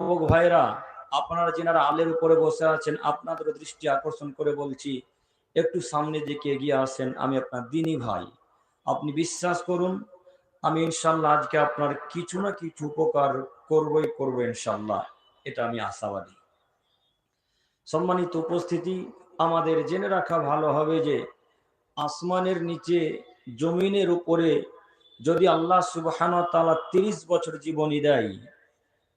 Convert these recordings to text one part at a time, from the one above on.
যুবক ভাইরা, আপনারা যেনারা আলের উপরে বসে আছেন, আপনাদের দৃষ্টি আকর্ষণ করে বলছি, একটু সামনে দিকে এগিয়ে আসেন। আমি আপনার দিনী ভাই, আপনি বিশ্বাস করুন, আমি ইনশাল্লাহ আজকে আপনার কিছু না কিছু উপকার করবই করবো ইনশাল্লাহ, এটা আমি আশাবাদী। সম্মানিত উপস্থিতি, আমাদের জেনে রাখা ভালো হবে যে আসমানের নিচে জমিনের উপরে যদি আল্লাহ সুবহানাহু ওয়া তাআলা 30 বছর জীবনী দেয়,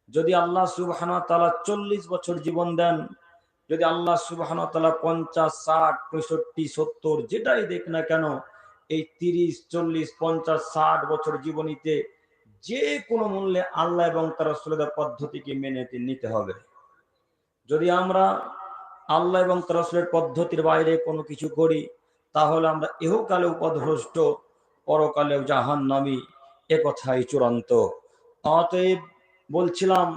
যদি আল্লাহ সুবহানাহু ওয়া তাআলা 40 বছর জীবন দেন, যদি আল্লাহ সুবহানাহু ওয়া তাআলা 50, 60, 65, 70 যেটাই দেখ না কেন, এই 30, 40, 50, 60 বছর জীবনীতে যে কোনো মূল্যে আল্লাহ এবং তার রাসূলের পদ্ধতিকে মেনে নিতে হবে। যদি আমরা আল্লাহ এবং তার রাসূলের পদ্ধতির বাইরে কোনো কিছু করি, তাহলে আমরা ইহকালে উপদ্রষ্ট, পরকালেও জাহান্নামী, একথাই চূড়ান্ত। অতএব বলছিলাম,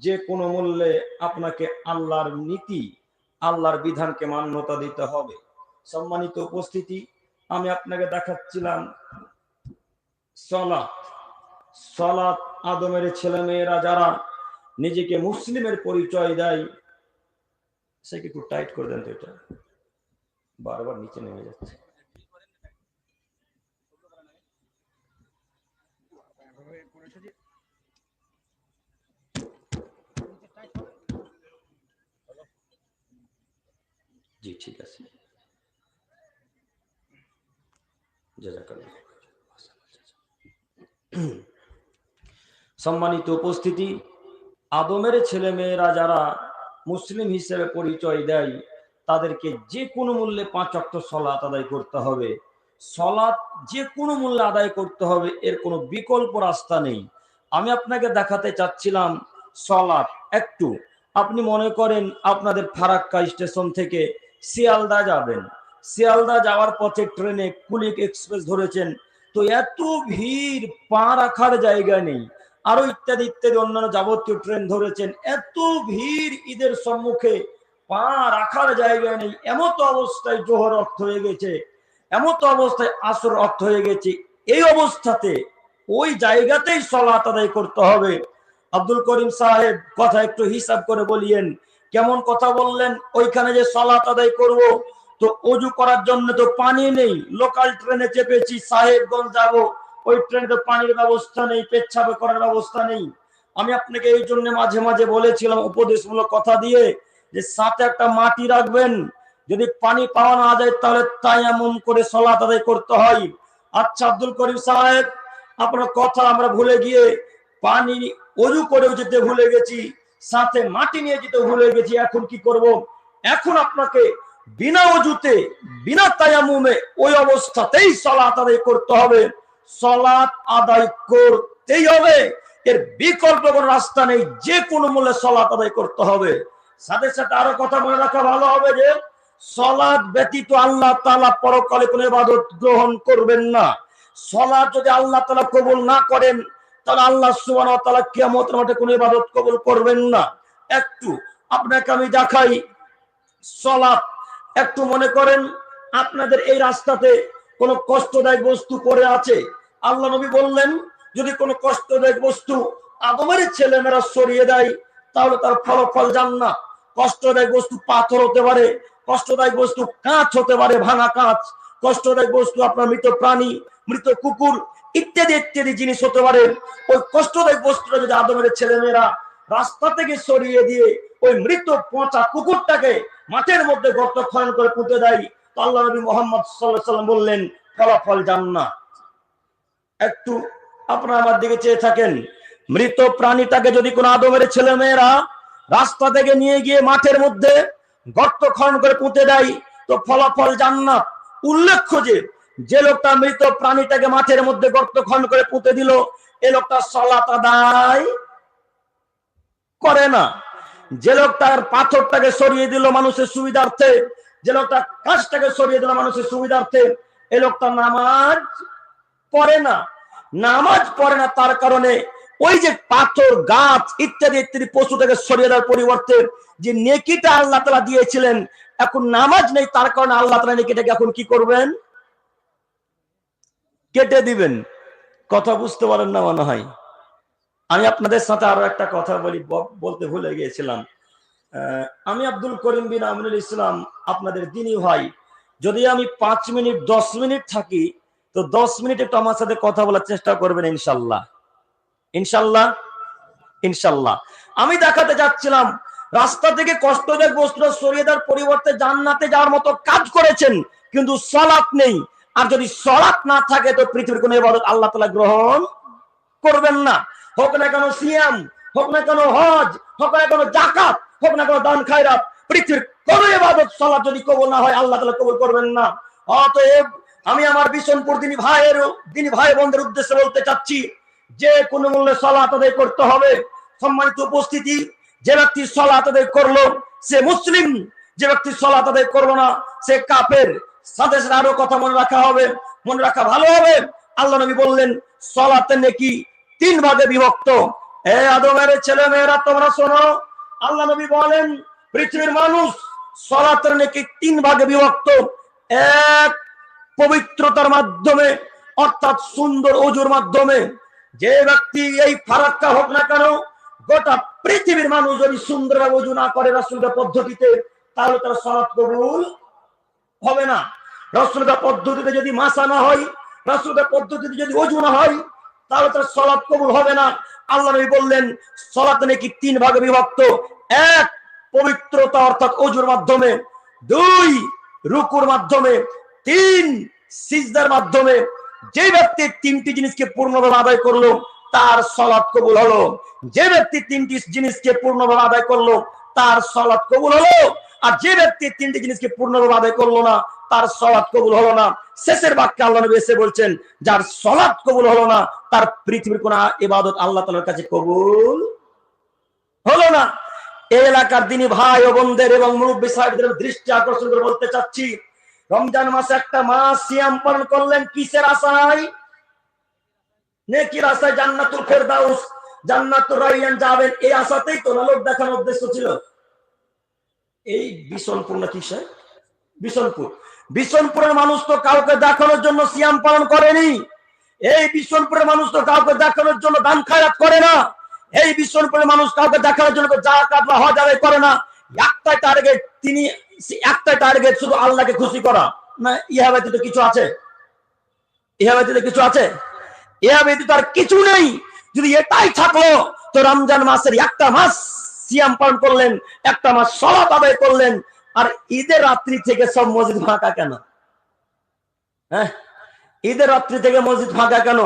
যে কোনো মূল্যে আপনাকে আল্লাহর নীতি, আল্লাহর বিধানকে মান্যতা দিতে হবে। সম্মানিত উপস্থিতি, আমি আপনাকে দেখাচ্ছিলাম সালাত। সালাত আদমের ছেলে মেয়েরা যারা নিজেকে মুসলিমের পরিচয় দেয়, সেকে একটু টাইট করে দেন তো, এটা বারবার নিচে নেমে যাচ্ছে। জি ঠিক আছে, সম্মানিত উপস্থিতি, আদমের ছেলে মেয়েরা যারা মুসলিম হিসেবে পরিচয় দেয়, তাদেরকে যে কোনো মূল্যে 5 ওয়াক্ত সালাত আদায় করতে হবে। সালাত যে কোনো মূল্যে আদায় করতে হবে, এর কোনো বিকল্প রাস্তা নেই। আমি আপনাকে দেখাতে চাচ্ছিলাম সালাত। একটু আপনি মনে করেন আপনাদের ফারাক্কা স্টেশন থেকে শিয়ালদা যাবেন, শিয়ালদা যাওয়ার পথে ট্রেনে কুলিক এক্সপ্রেস ধরেছেন, তো এত ভিড়, পা রাখার জায়গা নেই, আরো ইত্যাদি ইত্যাদি অন্যান্য যাবতীয় ট্রেন ধরেছেন, এত ভিড়, ঈদের সম্মুখে পা রাখার জায়গা নেই। এমত অবস্থায় জোহর অর্থ হয়ে গেছে, এমত অবস্থায় আসর অর্থ হয়ে গেছে। এই অবস্থাতে ওই জায়গাতেই সালাত আদায় করতে হবে। আব্দুল করিম সাহেব, কথা একটু হিসাব করে বলিয়েন, কেমন কথা বললেন। ওইখানে যে সালাত আদায় করব, তো অজু করার জন্য তো পানি নেই, লোকাল ট্রেনে চেপেছি, সাহেবগঞ্জ যাবো, ওই ট্রেনে তো পানির ব্যবস্থা নেই, পেচ্ছাপ করার ব্যবস্থা নেই। আমি আপনাকে এই জন্য মাঝে মাঝে বলেছিলাম উপদেশমূলক কথা দিয়ে, যে সাথে একটা মাটি রাখবেন, যদি পানি পাওয়া না যায় তাহলে তায়াম্মুম করে সালাত আদায় করতে হয়। আচ্ছা আব্দুল করিম সাহেব, আপনার কথা আমরা ভুলে গিয়ে পানি অজু করেও যেতে ভুলে গেছি, সাথে মাটি নিয়ে যেতে ভুলে গেছি, এখন কি করব? এখন আপনাকে বিনা অজুতে, বিনা তায়াম্মুমে ওই অবস্থাতেই সালাত আদায় করতে হবে। সালাত আদায় করতেই হবে, এর বিকল্প কোনো রাস্তা নেই, যে কোনো মূল্যে সালাত আদায় করতে হবে। সাথে সাথে আরো কথা মনে রাখা ভালো হবে যে সালাত ব্যতীত আল্লাহ তাআলা পরকালে কোনো ইবাদত গ্রহণ করবেন না। সালাত যদি আল্লাহ তাআলা কবুল না করেন, তাহলে আল্লাহ সুবহানাহু ওয়া তাআলা কিয়ামতের মাঠে কোনো ইবাদত কবুল করবেন না। একটু আপনাকে আমি দেখাই সালাত। একটু মনে করেন আপনাদের এই রাস্তাতে কোনো কষ্টদায়ক বস্তু পড়ে আছে, আল্লাহ নবী বললেন, যদি কোনো কষ্টদায়ক বস্তু আদমের ছেলেমেয়েরা সরিয়ে দেয়, তাহলে তার ফলাফল জান্নাত। কষ্টদায়ক বস্তু পাথর হতে পারে, কষ্টদায়ক বস্তু কাঁচ হতে পারে, ভাঙা কাঁচ, কষ্টদায়ক বস্তু আপনার মৃত প্রাণী, মৃত কুকুর ইত্যাদি ইত্যাদি জিনিস হতে পারে। ওই কষ্টদায়ক বস্তুটা যদি আদমের ছেলেমেয়েরা রাস্তা থেকে সরিয়ে দিয়ে ওই মৃত পচা কুকুরটাকে মাঠের মধ্যে গর্ত খনন করে পুঁতে দেয়, তো আল্লাহ নবী মুহাম্মদ সাল্লাল্লাহু আলাইহি ওয়াসাল্লাম বললেন, ফলাফল জান্নাত। একটু আপনারা আমার দিকে চেয়ে থাকেন, মৃত প্রাণীটাকে যদি কোনো আদমের ছেলে মেয়েরা রাস্তা থেকে নিয়ে গিয়ে মাঠের মধ্যে গর্ত খনন করে পুঁতে দেয়, তো ফলাফল জান্নাত। উল্লেখ্য যে যে লোকটা মৃত প্রাণীটাকে মাঠের মধ্যে গর্ত খনন করে পুঁতে দিল, এ লোকটা সালাত আদায় করে না। যে লোকটার পাথরটাকে সরিয়ে দিল মানুষের সুবিধার্থে, যে লোকটা কাজটাকে সরিয়ে দিল মানুষের সুবিধার্থে, এ লোকটা নামাজ পড়ে না। নামাজ পড়ে না তার কারণে ওই যে পাথর, গাছ ইত্যাদি ইত্যাদি পশুটাকে সরিয়ে দেওয়ার পরিবর্তে যে নেকিটা আল্লাহ তাআলা দিয়েছিলেন, এখন নামাজ নেই, তার কারণে আল্লাহ তাআলা নেকিটাকে এখন কি করবেন? কেটে দিবেন। কথা বুঝতে পারেন না মনে হয়। আমি আপনাদের সাথে আরো একটা কথা বলতে ভুলে গিয়েছিলাম। আমি আব্দুল করিম বিন আমিনুল ইসলাম, আপনাদের দিনী ভাই। যদি আমি 5 মিনিট 10 মিনিট থাকি, তো 10 মিনিট একটু আমার সাথে কথা বলার চেষ্টা করবেন ইনশাল্লাহ। ইনশাল্লাহ, ইনশাল্লাহ। আমি দেখাতে যাচ্ছিলাম, রাস্তা থেকে কষ্টদায়ক বস্ত্র সরিয়ে দেওয়ার পরিবর্তে জান্নাতে যাওয়ার মতো কাজ করেছেন, কিন্তু সালাত নেই। আর যদি সালাত না থাকে, তো পৃথিবীর কোনো ইবাদত আল্লাহ তাআলা গ্রহণ করবেন না। হোক না কেন সিয়াম, হোক না কেন হজ, হোক না কেন যাকাত, হোক না কেন দান খায়রাত, পৃথিবীর কোন ইবাদত সালাত যদি কবুল না হয়, আল্লাহ তাআলা কবুল করবেন না। অতএব আমি আমার বিশনপুর দিনী ভাই বোনদের উদ্দেশ্যে বলতে চাচ্ছি, যে কোনো মূল্যে সালাত আদায় করতে হবে। সম্মানিত উপস্থিতি, যে ব্যক্তি সালাত আদায় করলো সে মুসলিম, যে ব্যক্তি সালাত আদায় করলো না সে কাফের। সাথে সাথে আরো কথা মনে রাখা ভালো হবে। আল্লাহ নবী বললেন, সালাতের নেকি 3 ভাগে বিভক্ত। হে আদমের ছেলে মেয়েরা, তোমরা শোনো, আল্লাহ নবী বলেন, পৃথিবীর মানুষ সালাতের নেকি 3 ভাগে বিভক্ত। এক, পবিত্রতার মাধ্যমে, অর্থাৎ সুন্দর ওযুর মাধ্যমে। যে ব্যক্তি এই ফারাক্কা হোক না কেন, গোটা পৃথিবীর মানুষ যদি সুন্দরভাবে ওযু না করে রাসূলের পদ্ধতিতে, তাহলে তার সালাত কবুল হবে না। রাসূলের পদ্ধতিতে যদি মাসা না হয়, রাসূলের পদ্ধতিতে যদি ওযু না হয়, তাহলে তার সালাত কবুল হবে না। আল্লাহ নবী বললেন, সালাত নাকি 3 ভাগে বিভক্ত। এক, পবিত্রতা অর্থাৎ ওযুর মাধ্যমে। 2, রুকুর মাধ্যমে। 3, সিজদার মাধ্যমে। যে ব্যক্তি 3টি জিনিসকে পূর্ণভাবে আদায় করলো, তার সালাত কবুল হলো। যে ব্যক্তি 3টি জিনিসকে পূর্ণভাবে আদায় করলো, তার সালাত কবুল হলো। আর যে ব্যক্তি 3টি জিনিসকে পূর্ণভাবে আদায় করলো না, তার সালাত কবুল হলো না। শেষের বাক্যে আল্লাহ নবী এসে বলছেন, যার সালাত কবুল হলো না, তার পৃথিবীর কোন ইবাদত আল্লাহ তাআলার কাছে কবুল হলো না। এই এলাকার দিনী ভাই ও বোনদের এবং মুরব্বী সাহেবদের দৃষ্টি আকর্ষণ করে বলতে চাচ্ছি, রমজান মাসে একটা মাস সিয়াম পালন করলেন কিসের আশায়? নেকির আশায়, জান্নাতুল ফেরদাউস, জান্নাতুর রায়্যান যাবেন, এই আশাতেই তো লোক দেখানোর উদ্দেশ্য ছিল। এই বিশনপুর না কিসে? বিশনপুরের মানুষ তো কাউকে দেখানোর জন্য সিয়াম পালন করেনি। এই বিশনপুরের মানুষ তো কাউকে দেখানোর জন্য দান খায়রাত করে না। এই বিশনপুরের মানুষ কাউকে দেখানোর জন্য যাকাত বা হজ আদায় করে না। একটাই টার্গেট, শুধু আল্লাহকে খুশি করা। না, ইহা ব্যতীত কিছু আছে? ইহা ব্যতীত আর কিছু নেই। যদি এটাই থাকলো, তো রমজান মাসের একটা মাস সিয়াম পালন করলেন, একটা মাস সালাত আদায় করলেন, আর ঈদের রাত্রি থেকে সব মসজিদ ফাঁকা কেন? হ্যাঁ, ঈদের রাত্রি থেকে মসজিদ ফাঁকা কেন?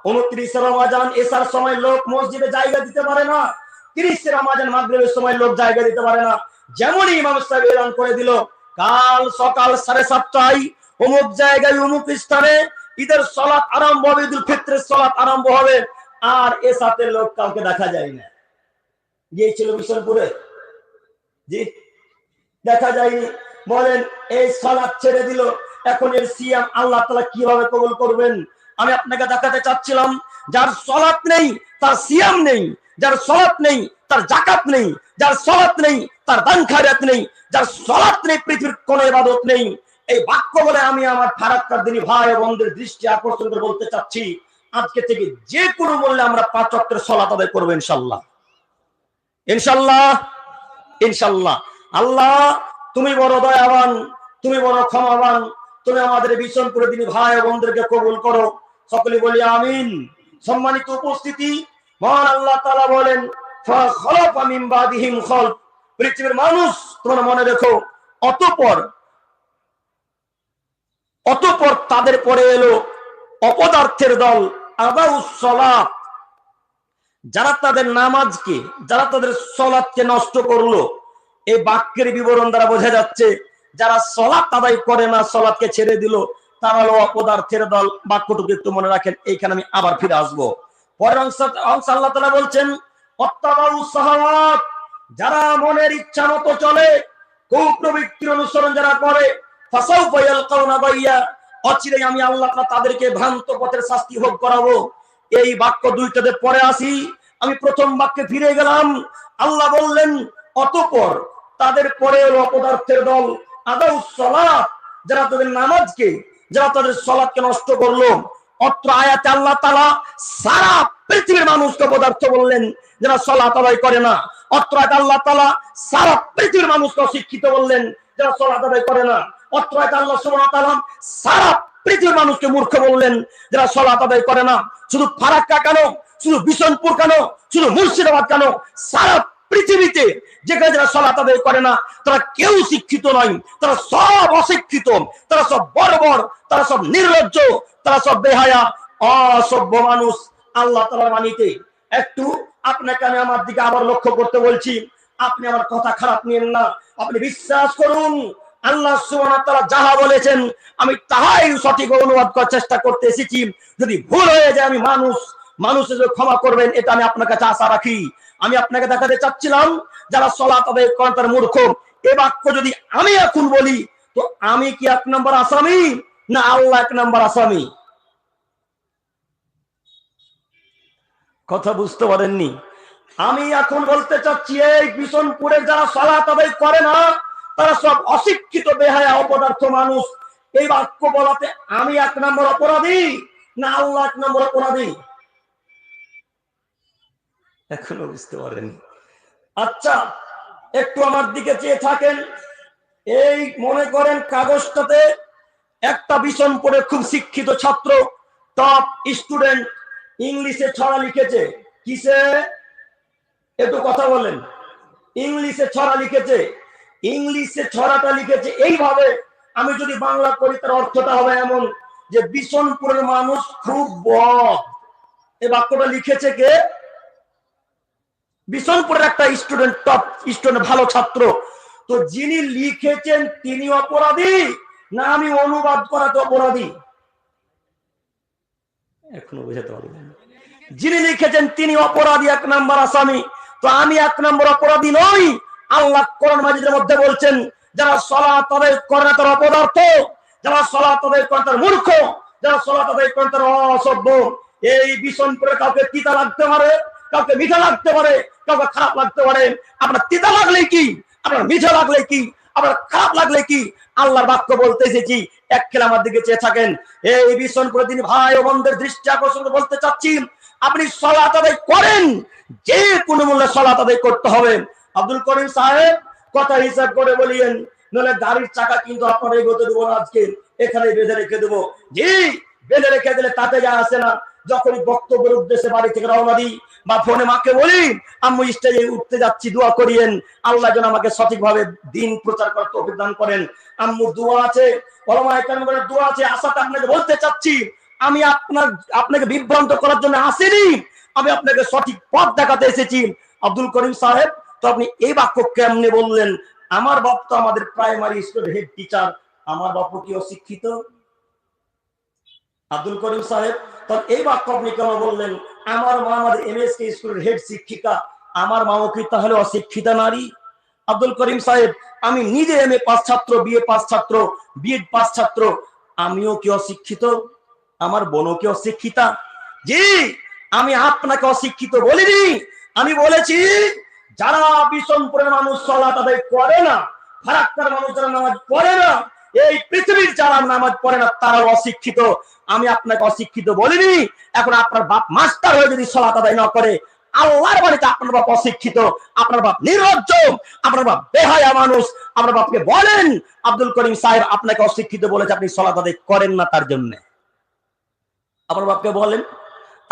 29 রমজান এশার সময় লোক মসজিদে জায়গা দিতে পারে না। 30 রমজান মাগরিবের সময় লোক জায়গা দিতে পারে না। যেমনই ইমাম সাহেব এলান করে দিল, কাল সকাল 7:30টায় অমুক জায়গায় অমুক স্থানে ঈদের সালাত আরম্ভ হবে, ঈদুল ফিতরের সালাত আরম্ভ হবে, আর এর সাথে লোক কাউকে দেখা যায় না। গিয়েছিল বিশনপুরে? জি, দেখা যায়নি। বলেন, এই সালাত ছেড়ে দিল, এখন এর সিয়াম আল্লাহ তাআলা কিভাবে কবুল করবেন? আমি আপনাকে দেখাতে চাচ্ছিলাম, যার সালাত নেই তার সিয়াম নেই, যার সালাত নেই তার যাকাত নেই, যার সালাত নেই তার দান খায়রাত নেই, যার সালাত নেই পৃথিবীর কোনো ইবাদত নেই। এই বাক্য বলে আমি আমার ফারাক্কার দিনী ভাই ও বোনদের দৃষ্টি আকর্ষণ করে বলতে চাচ্ছি, আজকে থেকে যে কোনো মূল্যে আমরা 5 ওয়াক্তের সালাত আদায় করব ইনশাআল্লাহ। ইনশাআল্লাহ, ইনশাআল্লাহ। আল্লাহ, তুমি বড় দয়াবান, তুমি বড় ক্ষমাবান, তুমি আমাদের বিশনপুরের দিনী ভাই ও বোনদেরকে কবুল করো। সকলে বলি আমিন। সম্মানিত উপস্থিতি, মহান আল্লাহ তাআলা বলেন, ফাখলাফা মিন বাদিহিম খালফ, পৃথিবীর মানুষ তোমরা মনে রেখো, অতঃপর তাদের পরে এলো অপদার্থের দল, আদাউস সালাত, যারা তাদের নামাজকে, যারা তাদের সালাতকে নষ্ট করলো। এই বাক্যের বিবরণ দ্বারা বোঝা যাচ্ছে, যারা সালাত আদায় করে না, সালাতকে ছেড়ে দিল, তারা হলো অপদার্থের দল। বাক্যটুকু একটু মনে রাখেন, এইখানে আমি আবার ফিরে আসবো। পরের অংশ আল্লাহ তাআলা বলছেন, অত্তাবাউস শাহাওয়াত, যারা মনের ইচ্ছা মতো চলে, কুপ্রবৃত্তির অনুসরণ যারা করে, ফাসাউফা ইয়ালকাউনা গাইয়া, অচিরেই আমি আল্লাহ তাআলা তাদেরকে ভ্রান্ত পথের শাস্তি ভোগ করাবো। এই বাক্য দুইটাতে পরে আসি, আমি প্রথম বাক্যে ফিরে গেলাম। আল্লাহ বললেন, অতঃপর তাদের পরে হলো অপদার্থের দল, আদাউস সালাত, যারা তাদের নামাজকে, যারা তাদের সালাতকে নষ্ট করলো। অত্র আয়াতে আল্লাহ তাআলা সারা পৃথিবীর মানুষকে পদার্থ বললেন যারা সালাত আদায় করে না। অত্র আয়াতে আল্লাহ তাআলা সারা পৃথিবীর মানুষকে অশিক্ষিত বললেন যারা সালাত আদায় করে না। অত্র আয়াতে আল্লাহ সুবহানাহু ওয়া তাআলা সারা পৃথিবীর মানুষকে মূর্খ বললেন যারা সালাত আদায় করে না। শুধু ফারাক্কা কেন, শুধু বিশনপুর কেন, শুধু মুর্শিদাবাদ কেন, সারা পৃথিবীতে যেখানে যারা সালাত আদায় করে না তারা কেউ শিক্ষিত নয়, তারা সব অশিক্ষিত, তারা সব বর্বর, তারা সব নির্লজ্জ, তারা সব বেহায়া অসভ্য মানুষ। আল্লাহ তাআলার বাণীতে একটু আপনাকে আমি আমার দিকে আবার লক্ষ্য করতে বলছি, আপনি আমার কথা খারাপ নিয়েন না, আপনি বিশ্বাস করুন আল্লাহ সুবহানাহু ওয়া তাআলা যাহা বলেছেন আমি তাহাই সঠিক অনুবাদ করার চেষ্টা করতে এসেছি। যদি ভুল হয়ে যায় আমি মানুষের ক্ষমা করবেন, এটা আমি আপনার কাছে আশা রাখি। আমি আপনাকে দেখাতে চাচ্ছিলাম যারা সালাত আদায় করেন তারা মূর্খ। এই বাক্য যদি আমি এখন বলি তো আমি কি 1 নম্বর আসামি না আল্লাহ 1 নম্বর আসামি? কথা বুঝতে পারেননি? আমি এখন বলতে চাচ্ছি এই বিশনপুরের যারা সালাত আদায় করে না তারা সব অশিক্ষিত বেহায়া অপদার্থ মানুষ। এই বাক্য বলাতে আমি 1 নম্বর অপরাধী না আল্লাহ 1 নম্বর অপরাধী? এখনো বুঝতে পারেন? আচ্ছা একটু আমার দিকে চেয়ে থাকেন। এই মনে করেন কাগজটাতে একটা বিশনপুরের খুব শিক্ষিত ছাত্র, টপ স্টুডেন্ট, ইংলিশে ছড়া লিখেছে। কিসে? একটু কথা বলেন। ইংলিশে ছড়া লিখেছে। ইংলিশে ছড়াটা লিখেছে এইভাবে, আমি যদি বাংলা করি তার অর্থটা হবে এমন যে বিশনপুরের মানুষ খুব বদ। এই বাক্যটা লিখেছে কে? বিশনপুরের একটা স্টুডেন্ট, টপ স্টুডেন্ট, ভালো ছাত্র। তো যিনি লিখেছেন তিনি অপরাধী না আমি অনুবাদ করাতে অপরাধী? এখনো বুঝাতে পারবেন? যিনি লিখেছেন তিনি অপরাধী, 1 নম্বর আসামি। তো আমি 1 নম্বর অপরাধী নই? আল্লাহ কোরআন মাজিদের মধ্যে বলছেন যারা সালাত আদায় করে না তারা অপদার্থ, যারা সালাত আদায় করে তারা মূর্খ, যারা সালাত আদায় করে তারা অসভ্য। এই বিশনপুরে কাউকে তিতা লাগতে পারে, কাউকে মিঠা লাগতে পারে, কাউকে খারাপ লাগতে পারে। আপনার তিতা লাগলে কি, আপনার মিঠা লাগলে কি, আপনার খারাপ লাগলে কি, আল্লাহর বাক্য বলতে এসেছি। এক খেলা আমার দিকে চেয়ে থাকেন। এই বিশনপুরে তিনি ভাই ও বোনদের দৃষ্টি আকর্ষণ বলতে চাচ্ছি, আপনি সালাত আদায় করেন, যে কোনো মূল্যে সালাত আদায় করতে হবে। আব্দুল করিম সাহেব কথা হিসাব করে বলিয়েন, নলে গাড়ির চাকা কিন্তু আপনার এগোতে দেবো না, আজকে এখানে বেঁধে রেখে দেবো। জি, বেঁধে রেখে দিলে তাতে যা আসে না। যখনই বক্তব্যের উদ্দেশ্যে বাড়ি থেকে রওনা দিই বা ফোনে মাকে বলি আম্মু স্টেজে উঠতে যাচ্ছি, দোয়া করিয়েন আল্লাহ যেন আমাকে সঠিকভাবে দিন প্রচার করতে তৌফিক দান করেন। আম্মুর দোয়া আছে, ওলামায়ে কেরামের দোয়া আছে। আশাটা আপনাকে বলতে চাচ্ছি, আমি আপনাকে বিভ্রান্ত করার জন্য আসিনি, আমি আপনাকে সঠিক পথ দেখাতে এসেছি। আব্দুল করিম সাহেব, তো আপনি এই বাক্য কেমনে বললেন? আমার বাপ তো আমাদের প্রাইমারি স্কুলের হেড টিচার, আমার বাপ কি অশিক্ষিত? আব্দুল করিম সাহেব, তো এই বাক্য আপনি কেন বললেন? আমার মা আমাদের এমএসকে স্কুলের হেড শিক্ষিকা, আমার মাও কি তাহলে অশিক্ষিতা নারী? আব্দুল করিম সাহেব, আমি নিজে এমএ পাস ছাত্র, বিএ পাস ছাত্র, বিএড পাস ছাত্র, আমিও কি অশিক্ষিত? আমার বোনও কি অশিক্ষিতা? জি, আমি আপনাকে অশিক্ষিত বলিনি, আমি বলেছি যারা বিশনপুরের মানুষ সালাত আদায় করে না, ফারাক্কার মানুষ যারা নামাজ পড়ে না, এই পৃথিবীর যারা নামাজ পড়ে না তারা অশিক্ষিত। আমি আপনাকে অশিক্ষিত বলিনি। এখন আপনার বাপ মাস্টার হয়ে যদি সালাত আদায় না করে, আল্লাহর বাড়িতে আপনার বাপ অশিক্ষিত, আপনার বাপ নির্লজ্জ, আপনার বাপ বেহায়া মানুষ। আপনার বাপকে বলেন আব্দুল করিম সাহেব আপনাকে অশিক্ষিত বলেছে, আপনি সালাত আদায় করেন না তার জন্য। আপনার বাপকে বলেন।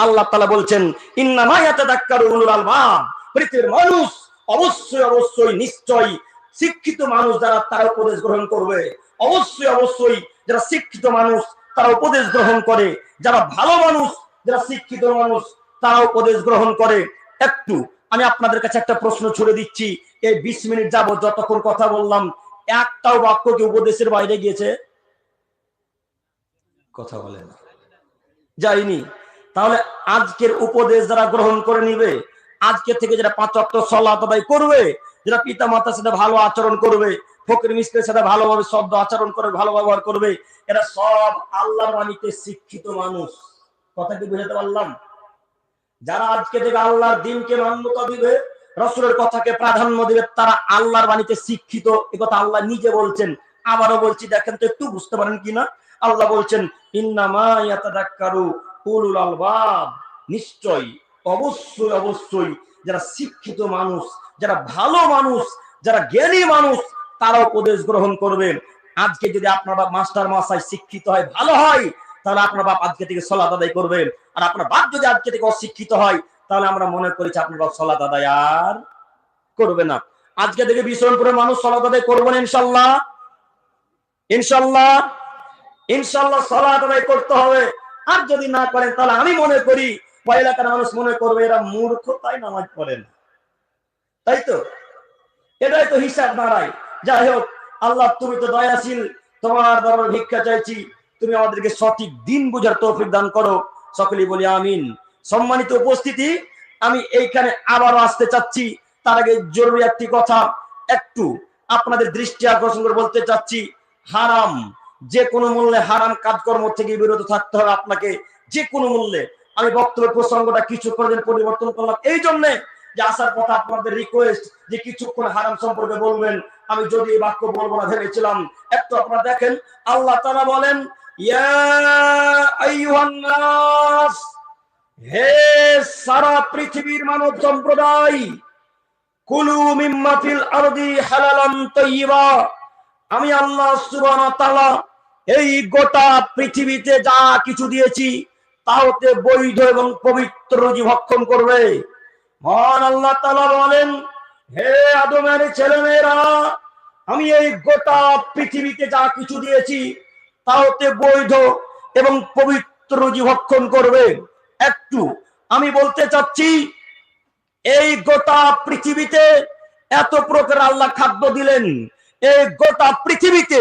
আল্লাহ তাআলা বলছেন ইন্নামা ইয়াতাযাক্কারু উলুল আলবাব, পৃথিবীর মানুষ অবশ্যই অবশ্যই নিশ্চয়ই শিক্ষিত মানুষ যারা তারা উপদেশ গ্রহণ করবে। অবশ্যই অবশ্যই যারা শিক্ষিত মানুষ তারা উপদেশ গ্রহণ করে, যারা ভালো মানুষ, যারা শিক্ষিত মানুষ তারা উপদেশ গ্রহণ করে। একটু আমি আপনাদের কাছে একটা প্রশ্ন ছুড়ে দিচ্ছি, এই 20 মিনিট যাবত যতক্ষণ কথা বললাম একটাও বাক্য কি উপদেশের বাইরে গিয়েছে? কথা বলেন যায়নি। তাহলে আজকের উপদেশ যারা গ্রহণ করে নিবে, আজকে থেকে যারা 5 ওয়াক্ত সালাত আদায় করবে, যারা পিতা মাতার সাথে ভালো আচরণ করবে, ফকির মিসকিনের সাথে ভালোভাবে শব্দ আচরণ করে ভালো ব্যবহার করবে, এরা সব আল্লাহর বাণীতে শিক্ষিত মানুষ। কথা কি বুঝাতে পারলাম? যারা আজকে থেকে আল্লাহর দ্বীনকে মান্যতা দিবে, রাসূলের কথাকে প্রাধান্য দিবে, তারা আল্লাহর বাণীতে শিক্ষিত। এই কথা আল্লাহ নিজে বলছেন। আবারও বলছি, দেখেন তো একটু বুঝতে পারেন কিনা। আল্লাহ বলছেন ইন্নামা ইয়াতাযাক্কারু উলুল আলবাব, নিশ্চয়ই অবশ্যই অবশ্যই যারা শিক্ষিত মানুষ, যারা ভালো মানুষ, যারা জ্ঞানী মানুষ, তারা উপদেশ গ্রহণ করবেন। আজকে যদি আপনার বাপ মাস্টার মশাই শিক্ষিত হয়, ভালো হয়, তাহলে আপনার বাপ আজকে থেকে সালাত আদায় করবেন। আর আপনার বাপ যদি আজকে থেকে অশিক্ষিত হয়, তাহলে আমরা মনে করেছি আপনার বাপ সালাত আদায় আর করবে না। আজকে থেকে বিশ্বনাথপুরের মানুষ সালাত আদায় করবেন ইনশাল্লাহ। ইনশাল্লাহ ইনশাল্লাহ সালাত আদায় করতে হবে। আর যদি না করেন তাহলে আমি মনে করি এলাকার মানুষ মনে করবে এরা মূর্খ, তাই নামাজ পড়েন, তাই তো? এটাই তো হিসাব দাঁড়ায়। যাই হোক, আল্লাহ তুমি তো দয়াশীল, তোমার দরবারে ভিক্ষা চাইছি, তুমি আমাদেরকে সঠিক দিন বুঝার তৌফিক দান করো। সকলেই বলি আমিন। সম্মানিত উপস্থিতি, আমি এইখানে আবারও আসতে চাচ্ছি। তার আগে জরুরি একটি কথা একটু আপনাদের দৃষ্টি আকর্ষণ করে বলতে চাচ্ছি। হারাম, যে কোনো মূল্যে হারাম কাজকর্ম থেকে বিরত থাকতে হবে আপনাকে, যে কোনো মূল্যে। আমি বক্তব্যের প্রসঙ্গটা কিছুক্ষণ পরিবর্তন করলাম এই জন্যে যে আসার কথা আপনাদের রিকোয়েস্ট যে কিছুক্ষণ হারাম সম্পর্কে বলবেন। আমি যদি এই বাক্য বলবো না ভেবেছিলাম। একটু আপনারা দেখেন, আল্লাহ তাআলা বলেন, ইয়া আইয়ুহান নাস, হে সারা পৃথিবীর মানব সম্প্রদায়, কুলু মিম্মা ফিল আরদি হালালান তাইয়্যিবা। আমি আল্লাহ সুবহানাহু ওয়া তাআলা এই গোটা পৃথিবীতে যা কিছু দিয়েছি তা হতে বৈধ এবং পবিত্র রুজি ভক্ষণ করবে। মহান আল্লাহ তাআলা বলেন, হে আদমের ছেলেমেয়েরা, আমি এই গোটা পৃথিবীতে যা কিছু দিয়েছি তা হতে বৈধ এবং পবিত্র রুজি ভক্ষণ করবে। একটু আমি বলতে চাচ্ছি, এই গোটা পৃথিবীতে এত প্রকার আল্লাহ খাদ্য দিলেন, এই গোটা পৃথিবীতে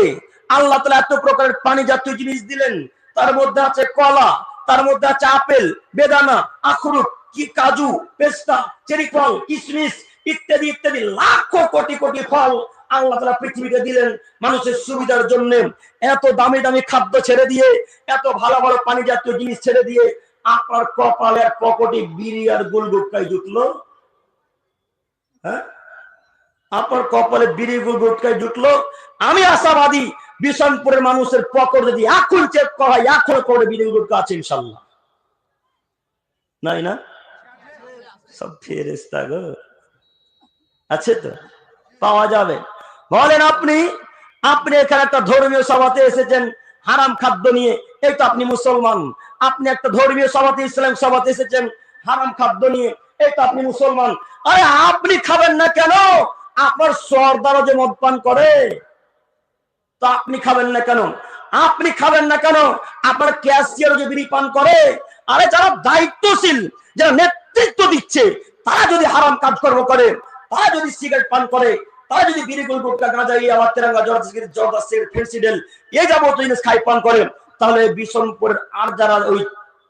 আল্লাহ তাআলা এত প্রকারের পানি জাতীয় জিনিস দিলেন। তার মধ্যে আছে কলা, তার মধ্যে আছে আপেল, বেদানা, আখরোট, কি কাজু, পেস্তা, চেরি ফল, কিশমিশ ইত্যাদি ইত্যাদি লাখো কোটি কোটি ফল আল্লাহ তাআলা পৃথিবীতে দিলেন মানুষের সুবিধার জন্য। এত দামি দামি খাদ্য ছেড়ে দিয়ে, এত ভালো ভালো পানি জাতীয় জিনিস ছেড়ে দিয়ে আপনার কপালের পকেটে বিড়ি আর গুলগুটকাই জুটলো? হ্যাঁ, আপনার কপালে বিড়ি গুলগুটকাই জুটলো? আমি আশাবাদী বিশনপুরের মানুষের পকেট যদি এখন চেক করা হয়, এখন করে বিড়ি গুলগুটকা আছে ইনশাল্লাহ। নাই না? সব ফেরেশতা গো, আছে তো, পাওয়া যাবে। বলেন আপনি এখানে একটা ধর্মীয় সভাতে এসেছেন হারাম খাদ্য নিয়ে, এই তো আপনি মুসলমান। আপনি একটা ধর্মীয় সভাতে, ইসলাম সভাতে এসেছেন হারাম খাদ্য নিয়ে, এই তো আপনি মুসলমান। আরে আপনি খাবেন না কেন? আপনার সর্দারও যে মদ পান করে, তো আপনি খাবেন না কেন? আপনি খাবেন না কেন? আপনার ক্যাশিয়ার যে বিড়ি পান করে। আরে যারা দায়িত্বশীল, যারা নেতৃত্ব দিচ্ছে, তারা যদি হারাম কাজকর্ম করে, তারা যদি সিগারেট পান করে, তারা যদি বিড়ি গুলগুটকা গাঁজা আবার তেরাঙ্গা জর্দা সিগারেট ফেন্সিডেল এই যাবতীয় জিনিস খাই পান করে, তাহলে বিশনপুরের আর যারা ওই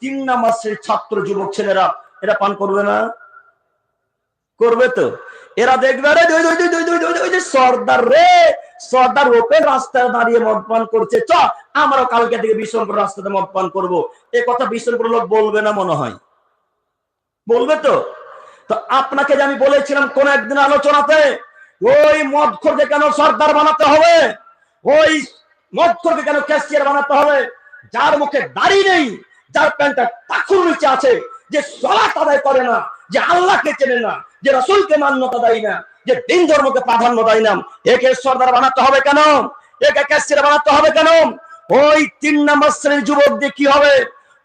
3 নম্বর শ্রেণীর ছাত্র যুবক ছেলেরা এরা পান করবে না? করবে তো। এরা দেখবে ওই যে সর্দার রে, সর্দার ওপেন রাস্তায় দাঁড়িয়ে মদ পান করছে, চ আমরাও কালকে থেকে বিশনপুর রাস্তাতে মদ পান করবো। এ কথা বিশনপুর লোক বলবে না মনে হয়? বলবে তো। তো আপনাকে যে আমি বলেছিলাম কোন একদিন আলোচনাতে, ওই মদখোরকে কেন সর্দার বানাতে হবে, ওই মদখোরকে কেন ক্যাশিয়ার বানাতে হবে? যার মুখে দাড়ি নেই, যার প্যান্টটা টাকুর নিচে আছে, যে সালাত আদায় করে না, যে আল্লাহকে চেনে না, যে রাসূলকে মান্যতা দেয় না, যে দিন ধর্মকে প্রাধান্য দেয় না, একে সর্দার বানাতে হবে কেন? একে ক্যাশিয়ার বানাতে হবে কেন? ওই 3 নম্বর শ্রেণীর যুবক দিয়ে কি হবে?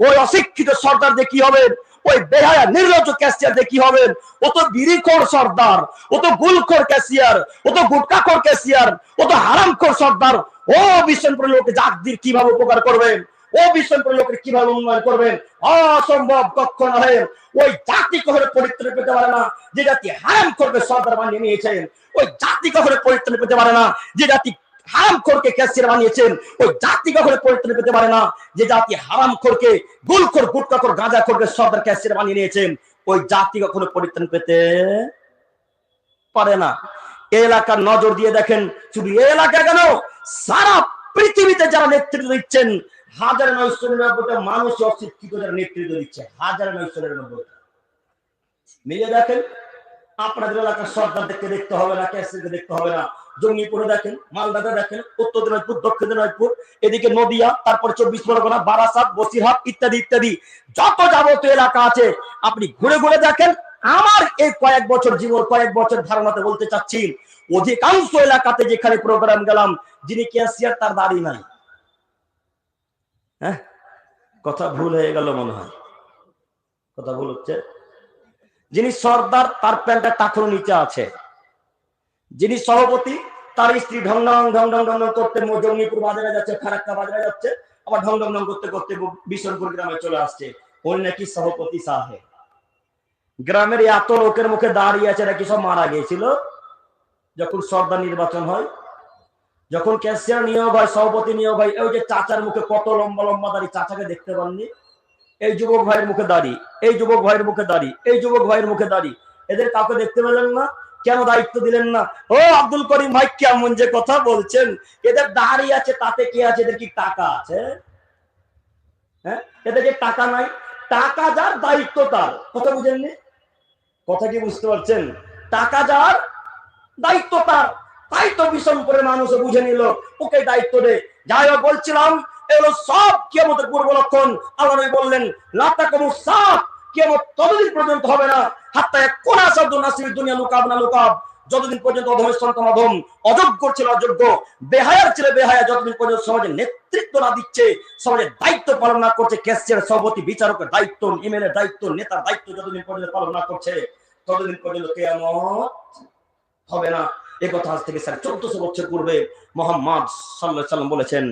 ওই অশিক্ষিত সর্দার দিয়ে কি হবে? ওই বেহায়া নির্লজ্জ ক্যাশিয়ার দিয়ে কি হবে? ও তো বিড়িখোর সর্দার, ও তো গুলখোর ক্যাশিয়ার, ও তো গুটখাখোর ক্যাশিয়ার, ও তো হারামখোর সর্দার। ও বিশনপুরের লোকে জাতির কিভাবে উপকার করবেন? ও বিশনপুরের লোকের কিভাবে উন্নয়ন করবেন? অসম্ভব, কখনো নয়। ওই জাতি কখনো পরিত্রাণ পেতে পারে না যে জাতি হারামখোরকে সর্দার বানিয়ে নিয়েছেন। ওই জাতি কখনো পরিত্রাণ পেতে পারে না যে জাতি হারামখোরকে ক্যাশিয়ার বানিয়েছেন। ওই জাতি কখনো পরিত্রাণ পেতে পারে না যে জাতি হারামখোরকে, গুলখোর, গুটখাখোর, গাঁজাখোরকে সর্দার ক্যাশিয়ার বানিয়ে নিয়েছেন। ওই জাতি কখনো পরিত্রাণ পেতে পারে না। এই এলাকার নজর দিয়ে দেখেন, শুধু এই এলাকা কেন, সারা পৃথিবীতে যারা নেতৃত্ব দিচ্ছেন 1999টা মানুষ অশিক্ষিত যারা নেতৃত্ব দিচ্ছে, 1999 মিলিয়ে দেখেন। আপনাদের এলাকার সর্দারদেরকে দেখতে হবে না, ক্যাশিয়ারকে দেখতে হবে না, জঙ্গিপুরে দেখেন, মালদাতে দেখেন, উত্তর দিনাজপুর, দক্ষিণ দিনাজপুর, এদিকে নদিয়া, তারপর 24 পরগনা, বারাসাত, বসিরহাট ইত্যাদি ইত্যাদি যত যাবতীয় এলাকা আছে আপনি ঘুরে ঘুরে দেখেন। আমার এই কয়েক বছর জীবন, কয়েক বছর ধারণাতে বলতে চাচ্ছি, অধিকাংশ এলাকাতে যেখানে প্রোগ্রাম গেলাম, যিনি ক্যাশিয়ার তার দাড়ি নাই। হ্যাঁ, কথা ভুল হয়ে গেল মনে হয়, কথা ভুল হচ্ছে। যিনি সর্দার তার প্যান্টের টাকুর নিচে আছে। যিনি সভাপতি তার স্ত্রী ঢং ঢং ঢং ঢং ঢং করতে জঙ্গিপুর বাজারে যাচ্ছে, ফারাক্কা বাজারে যাচ্ছে, আবার ঢং ঢং ঢং করতে করতে বিশনপুর গ্রামে চলে আসছে। ওই নাকি সভাপতি সাহেব। গ্রামের এত লোকের মুখে দাঁড়িয়ে আছে, নাকি সব মারা গিয়েছিল যখন সর্দার নির্বাচন হয়, যখন ক্যাশিয়ার নিয়োগ হয়, সভাপতি নিয়োগ হয়। ওই যে চাচার মুখে কত লম্বা লম্বা দাড়ি, চাচাকে দেখতে পাননি? এই যুবক ভাইয়ের মুখে দাড়ি, এই যুবক ভাইয়ের মুখে দাড়ি, এই যুবক ভাইয়ের মুখে দাড়ি, এদের কাউকে দেখতে পেলেন না? কেন দায়িত্ব দিলেন না? ও আব্দুল করিম ভাই, কেমন যে কথা বলছেন। এদের দাড়ি আছে তাতে কি আছে? এদের কি টাকা আছে? হ্যাঁ, এদের কি টাকা নাই? টাকা যার, দায়িত্ব তার। কথা বুঝেননি? কথা কি বুঝতে পারছেন? টাকা যার, দায়িত্ব তার। তাই তো বিশনপুরের মানুষ বুঝে নিল, ওকে দায়িত্ব দে। যাই হোক, বলছিলাম এগুলো সব কিয়ামতের পূর্ব লক্ষণ। আল্লাহ নবী বললেন, লা তাকুমুস সাআহ, কিয়ামত ততদিন পর্যন্ত হবে না হাত্তা ইয়াকুনা আসাদুন নাসি ফিদ দুনিয়া লুকাব না লুকাব, যতদিন পর্যন্ত অধমের সন্তান অধম, অযোগ্য ছিল অযোগ্য, বেহায়ার ছিল বেহায়া, যতদিন পর্যন্ত সমাজে নেতৃত্ব না দিচ্ছে, সমাজের দায়িত্ব পালন না করছে, ক্যাশিয়ার, সভাপতি, বিচারকের দায়িত্ব, এমএলএ দায়িত্ব, নেতার দায়িত্ব যতদিন পর্যন্ত পালন না করছে, ততদিন পর্যন্ত কিয়ামত হবে না। এই কথা আজ থেকে 1400 বছর পূর্বে মুহাম্মদ সাল্লাল্লাহু আলাইহি ওয়াসাল্লাম বলেছেন।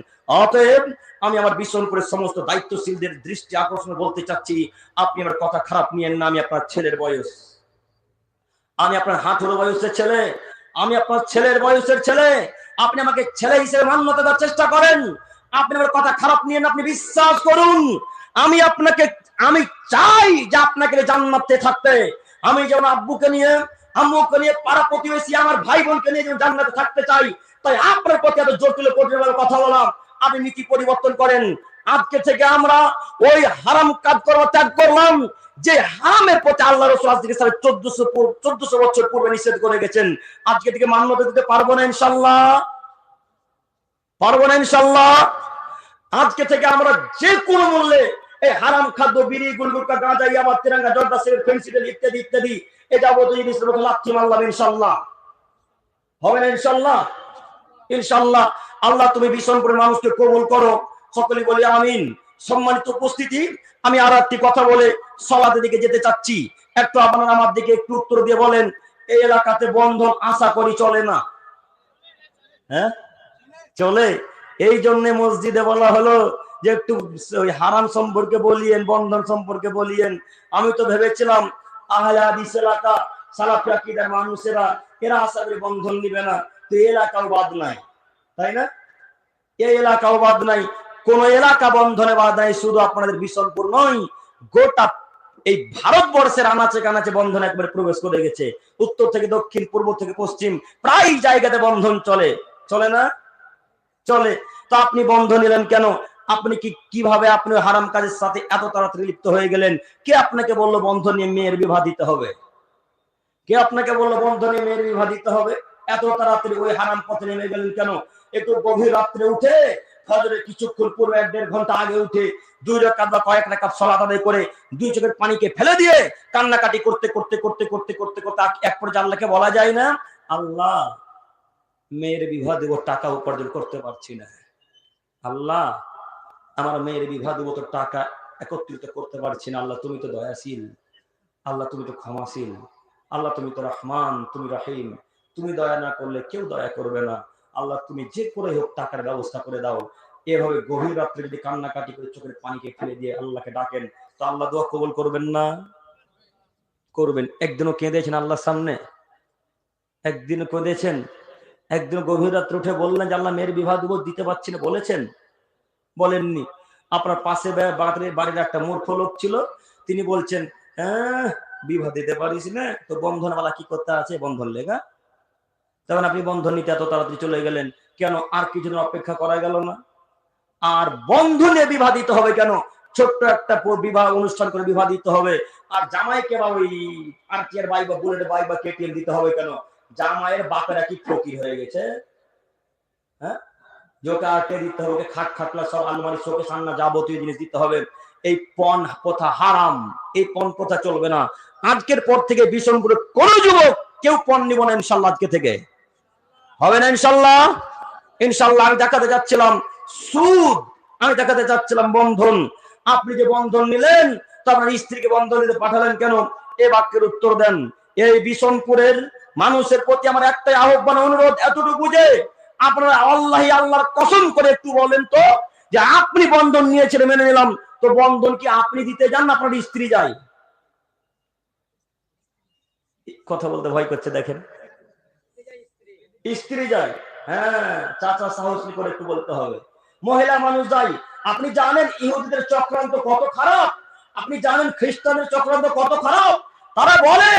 অতএব আমি আমার বিশনপুরের সমস্ত দায়িত্বশীলদের দৃষ্টি আকর্ষণ বলতে চাচ্ছি, আপনি আমার কথা খারাপ নিয়েন না। আমি আপনার ছেলের বয়স, আমি আপনার হাঁটুর বয়সের ছেলে, আমি আপনার ছেলের বয়সের ছেলে। আপনি আমাকে ছেলে হিসেবে মান্যতা দেওয়ার চেষ্টা করেন, আপনি আমার কথা খারাপ নিয়েন, আপনি বিশ্বাস করুন। আমি আপনাকে, আমি চাই যে আপনাকে জান্নাতে থাকতে। আমি যেমন আব্বুকে নিয়ে, আম্মুকে নিয়ে, পাড়া প্রতিবেশী আমার ভাই বোনকে নিয়ে যেমন জান্নাতে থাকতে চাই, তাই আপনার প্রতি এত জটিল কথা বললাম। আপনি নীতি পরিবর্তন করেন। আজকে থেকে আমরা ওই হারাম কাজ করা ত্যাগ করলাম, যে হারামের প্রতি আল্লাহ রাসূল আজ থেকে 1400 বছর পূর্বে নিষেধ করে গেছেন। আজকে থেকে মান্যতা দিতে পারবো না ইনশাআল্লাহ, পারবো না ইনশাআল্লাহ। আজকে থেকে আমরা যে কোনো মূল্যে এই হারাম খাদ্য, বিড়ি, গুলগুটকা, গাঁজা, ইয়াবা, তিরঙ্গা, জর্দা, সিগারেট, ফেন্সিডিল ইত্যাদি ইত্যাদি এই যাবতীয় জিনিসের মধ্যে লাথি মারলাম ইনশাআল্লাহ। হবে না ইনশাআল্লাহ? ইনশাআল্লাহ। আল্লাহ তুমি বিশনপুরের মানুষকে কবুল করো, সকলে বলি আমিন। সম্মানিত উপস্থিতি, আমি আর একটি কথা বলে সালাতের দিকে যেতে চাচ্ছি। একটু আপনারা আমার দিকে একটু উত্তর দিয়ে বলেন, এই এলাকাতে বন্ধন আশা করি চলে না? হ্যাঁ, চলে। এই জন্য মসজিদে বলা হলো যে একটু ওই হারাম সম্পর্কে বলিয়েন, বন্ধন সম্পর্কে বলিয়েন। আমি তো ভেবেছিলাম আহলে হাদিস এলাকা, সালাফি আকীদার মানুষেরা এরা আশা করি বন্ধন নিবে না। তো এই এলাকাও বাদ নাই, তাই না? এই এলাকাও বাদ নাই, কোন এলাকা বন্ধনে বাদ নাই। শুধু আপনাদের বিশনপুর নয়, গোটা এই ভারতবর্ষের আনাচে কানাচে বন্ধন একবারে প্রবেশ করে গেছে। উত্তর থেকে দক্ষিণ, পূর্ব থেকে পশ্চিম, প্রায় জায়গাতে বন্ধন চলে। চলে না? চলে। তো আপনি বন্ধ নিলেন কেন? আপনি কিভাবে আপনি হারাম কাজের সাথে এত তাড়াতাড়ি লিপ্ত হয়ে গেলেন? কে আপনাকে বললো বন্ধ নিয়ে মেয়ের বিবাহ দিতে হবে? কে আপনাকে বললো বন্ধ নিয়ে মেয়ের বিবাহ দিতে হবে? এত তাড়াতাড়ি ওই হারাম পথে নেমে গেলেন কেন? একটু গভীর রাত্রে উঠে, ফজরের কিছুক্ষণ পূর্বে 1-1.5 ঘন্টা আগে উঠে 2 রাকাত বা কয়েক রাকাত সালাত আদায় করে 2 চোখের পানিকে ফেলে দিয়ে কান্নাকাটি করতে করতে করতে করতে করতে করতে এক পর্যায়ে আল্লাহকে বলা যায় না, আল্লাহ মেয়ের বিবাহ দেব, টাকা উপার্জন করতে পারছি না, আল্লাহ আমার মেয়ের বিবাহ দেব, তো টাকা একত্রিত করতে পারছি না। আল্লাহ তুমি তো দয়াশীল, আল্লাহ তুমি তো ক্ষমাশীল, আল্লাহ তুমি তো রহমান, তুমি রহিম, তুমি দয়া না করলে কেউ দয়া করবে না। আল্লাহ তুমি যে করে হোক টাকার ব্যবস্থা করে দাও। এভাবে গভীর রাত্রে যদি কান্নাকাটি করে চোখের পানিকে ফেলে দিয়ে আল্লাহকে ডাকেন, তো আল্লাহ দোয়া কবুল করবেন না? করবেন। একদিনও কেঁদেছেন আল্লাহর সামনে? একদিনও কেঁদেছেন? একদিন গভীর রাত্রে উঠে বললেন যে আল্লাহ মেয়ের বিবাহ দেব, দিতে পারছি না, বলেছেন? বলেননি। আপনার পাশে বাড়ির একটা মূর্খ লোক ছিল, তিনি বলছেন, হ্যাঁ বিবাহ দিতে পারিস না, তো বন্ধনওয়ালা কি করতে আছে, বন্ধন লেগা। তখন আপনি বন্ধন নিতে এত তাড়াতাড়ি চলে গেলেন কেন? আর কিছুদিন অপেক্ষা করা গেল না? আর বন্ধনে বিবাহ দিতে হবে কেন? ছোট্ট একটা বিবাহ অনুষ্ঠান করে বিবাহ দিতে হবে। আর জামাইকে বা ওই আরটিআর বাইক বা বুলেট বাইক বা কেটিএম দিতে হবে কেন? জামাইয়ের বাপেরা কি ফকির হয়ে গেছে? হ্যাঁ, যোকে আটকে দিতে হবে, খাট খাটলা সব আলমারি শোকে সান্না যাবতীয় জিনিস দিতে হবে। এই পণ প্রথা হারাম, এই পণ প্রথা চলবে না। আজকের পর থেকে বিশনপুরে কোন যুবক কেউ পণ নিব না ইনশাল্লাহ, আজকে থেকে হবে না ইনশাল্লাহ। ইনশাল্লাহ আমি দেখাতে যাচ্ছিলাম সুদ, আমি দেখাতে চাচ্ছিলাম বন্ধন। আপনি যে বন্ধন নিলেন, তো আপনার স্ত্রীকে বন্ধন নিতে পাঠালেন কেন? এ বাক্যের উত্তর দেন। এই বিশনপুরের মানুষের প্রতি আমার একটাই আহ্বান, অনুরোধ, এতটুকু যে আপনারা আল্লাহর কসম করে একটু বলেন তো, যে আপনি বন্ধন নিয়েছিলেন, মেনে নিলাম, তো বন্ধন কি আপনি দিতে যান না আপনার স্ত্রী যায়? কথা বলতে ভয় করছে, দেখেন, স্ত্রী যায়। হ্যাঁ, চাচা সাহস করে একটু বলতে হবে। মহিলা মানুষ যায়। আপনি জানেন ইহুদিদের চক্রান্ত কত খারাপ, আপনি জানেন খ্রিস্টানদের চক্রান্ত কত খারাপ। তারা বলে